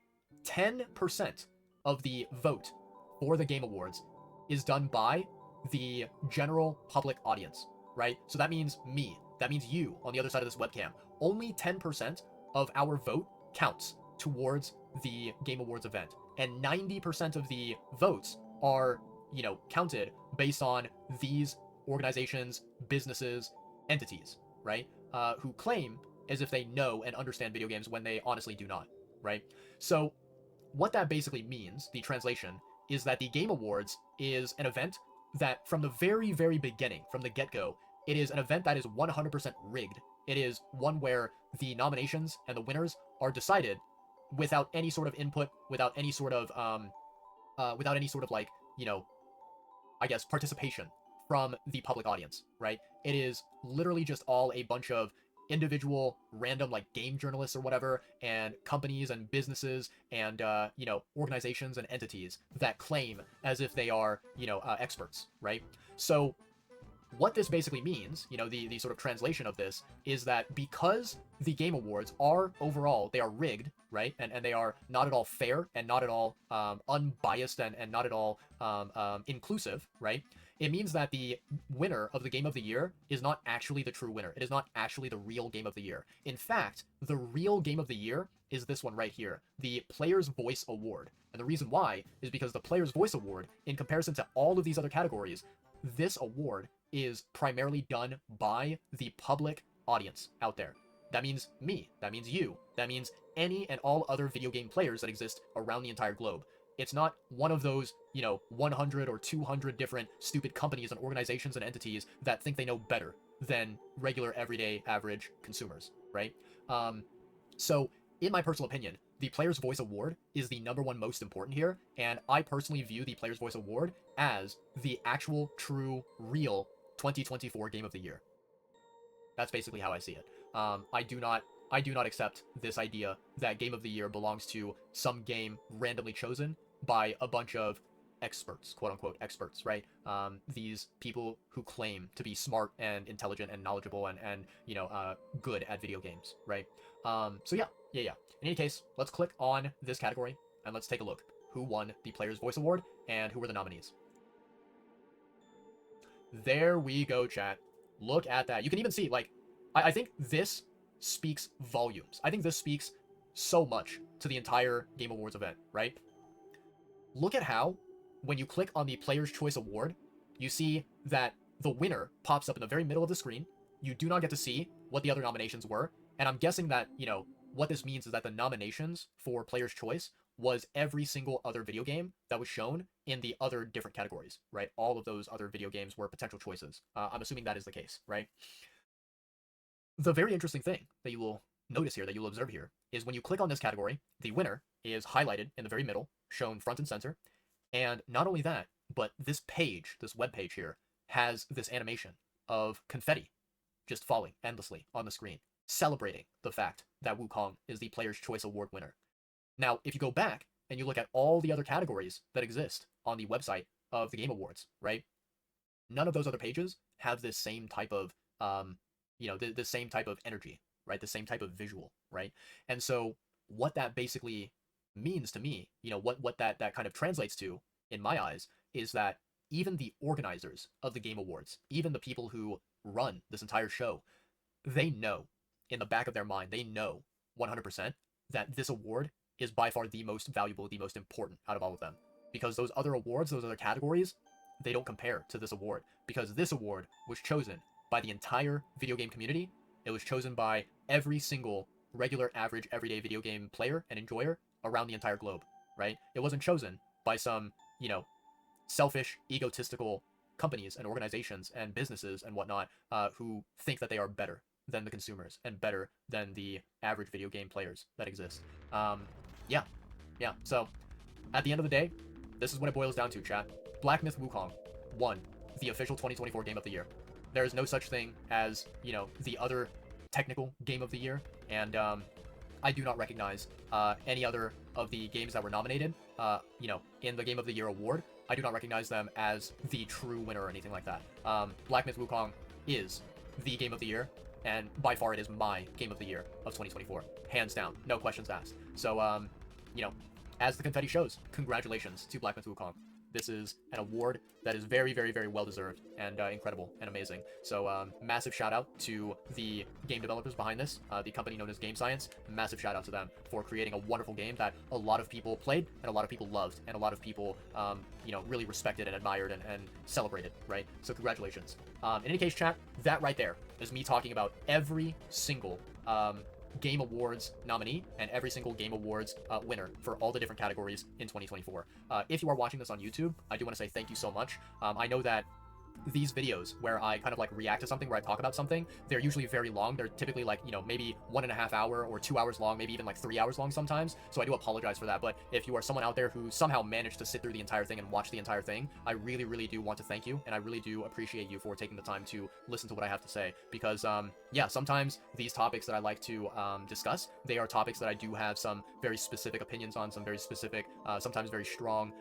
A: of the vote for the Game Awards is done by the general public audience, right? So that means me. That means you on the other side of this webcam. Only 10% of our vote counts towards the Game Awards event. And 90% of the votes are, counted based on these organizations, businesses, entities, right? Who claim as if they know and understand video games when they honestly do not, right? So what that basically means, the translation, is that the Game Awards is an event that from the very, very beginning, from the get-go, it is an event that is 100% rigged. It is one where the nominations and the winners are decided without any sort of input, without any sort of, like, I guess, participation from the public audience, right? It is literally just all a bunch of individual random like game journalists or whatever, and companies and businesses and organizations and entities that claim as if they are experts, right? So what this basically means, the sort of translation of this is that because the Game Awards are overall, they are rigged, right? And they are not at all fair and not at all unbiased and not at all inclusive, right? It means that the winner of the Game of the Year is not actually the true winner. It is not actually the real Game of the Year. In fact, the real Game of the Year is this one right here, the Player's Voice Award. And the reason why is because the Player's Voice Award, in comparison to all of these other categories, this award is primarily done by the public audience out there. That means me. That means you. That means any and all other video game players that exist around the entire globe. It's not one of those, 100 or 200 different stupid companies and organizations and entities that think they know better than regular, everyday, average consumers, right? So, in my personal opinion, the Player's Voice Award is the number one most important here, and I personally view the Player's Voice Award as the actual, true, real 2024 Game of the Year. That's basically how I see it. I do not accept this idea that Game of the Year belongs to some game randomly chosen by a bunch of experts, quote unquote experts, right? These people who claim to be smart and intelligent and knowledgeable and good at video games, right? So yeah. In any case, let's click on this category and let's take a look. Who won the Player's Voice Award and who were the nominees? There we go, chat. Look at that. You can even see, like, I think this speaks volumes. I think this speaks so much to the entire Game Awards event, right? Look at how, when you click on the Player's Choice Award, you see that the winner pops up in the very middle of the screen. You do not get to see what the other nominations were. And I'm guessing that, what this means is that the nominations for Player's Choice was every single other video game that was shown in the other different categories, right? All of those other video games were potential choices. I'm assuming that is the case, right? The very interesting thing that you will notice here, that you will observe here, is when you click on this category, the winner is highlighted in the very middle, shown front and center. And not only that, but this page, this web page here, has this animation of confetti just falling endlessly on the screen, celebrating the fact that Wukong is the Player's Choice Award winner. Now, if you go back and you look at all the other categories that exist on the website of the Game Awards, right? None of those other pages have this same type of, the same type of energy, right? The same type of visual, right? And so what that basically means to me, what that kind of translates to, in my eyes, is that even the organizers of the Game Awards, even the people who run this entire show, they know in the back of their mind, they know 100% that this award is by far the most valuable, the most important out of all of them. Because those other awards, those other categories, they don't compare to this award, because this award was chosen by the entire video game community. It was chosen by every single regular, average, everyday video game player and enjoyer around the entire globe, right? It wasn't chosen by some, selfish, egotistical companies and organizations and businesses and whatnot who think that they are better than the consumers and better than the average video game players that exist. Yeah, yeah. So at the end of the day, this is what it boils down to, chat. Black Myth Wukong won the official 2024 Game of the Year. There is no such thing as, the other technical Game of the Year, and I do not recognize any other of the games that were nominated, in the Game of the Year award. I do not recognize them as the true winner or anything like that. Black Myth Wukong is the Game of the Year, and by far it is my Game of the Year of 2024. Hands down, no questions asked. So, as the confetti shows, congratulations to Black Myth Wukong. This is an award that is very, very, very well deserved and incredible and amazing. So massive shout out to the game developers behind this, the company known as Game Science. Massive shout out to them for creating a wonderful game that a lot of people played and a lot of people loved and a lot of people, really respected and admired and celebrated, right? So congratulations. In any case, chat, that right there is me talking about every single Game Awards nominee and every single Game Awards winner for all the different categories in 2024. If you are watching this on YouTube, I do want to say thank you so much. I know that these videos where I kind of like react to something, where I talk about something, they're usually very long. They're typically like, maybe 1.5 hour or 2 hours long, maybe even like 3 hours long sometimes. So I do apologize for that. But if you are someone out there who somehow managed to sit through the entire thing and watch the entire thing, I really, really do want to thank you. And I really do appreciate you for taking the time to listen to what I have to say. Because, yeah, sometimes these topics that I like to discuss, they are topics that I do have some very specific opinions on, some very specific, sometimes very strong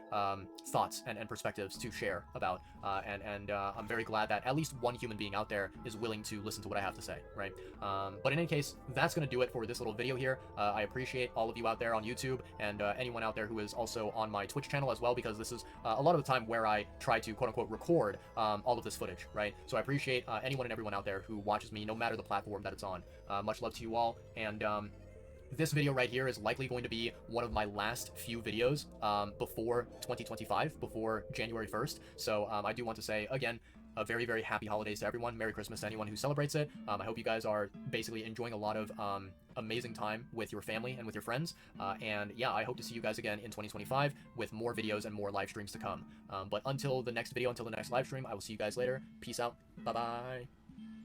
A: thoughts and perspectives to share about. And I'm very glad that at least one human being out there is willing to listen to what I have to say, right? But in any case, that's going to do it for this little video here. I appreciate all of you out there on YouTube and anyone out there who is also on my Twitch channel as well, because this is a lot of the time where I try to quote-unquote record all of this footage, right? So I appreciate anyone and everyone out there who watches me, no matter the platform that it's on. Much love to you all, and this video right here is likely going to be one of my last few videos before 2025, before January 1st. So I do want to say, again, a very, very happy holidays to everyone. Merry Christmas to anyone who celebrates it. I hope you guys are basically enjoying a lot of amazing time with your family and with your friends. And yeah, I hope to see you guys again in 2025 with more videos and more live streams to come. But until the next video, until the next live stream, I will see you guys later. Peace out. Bye-bye.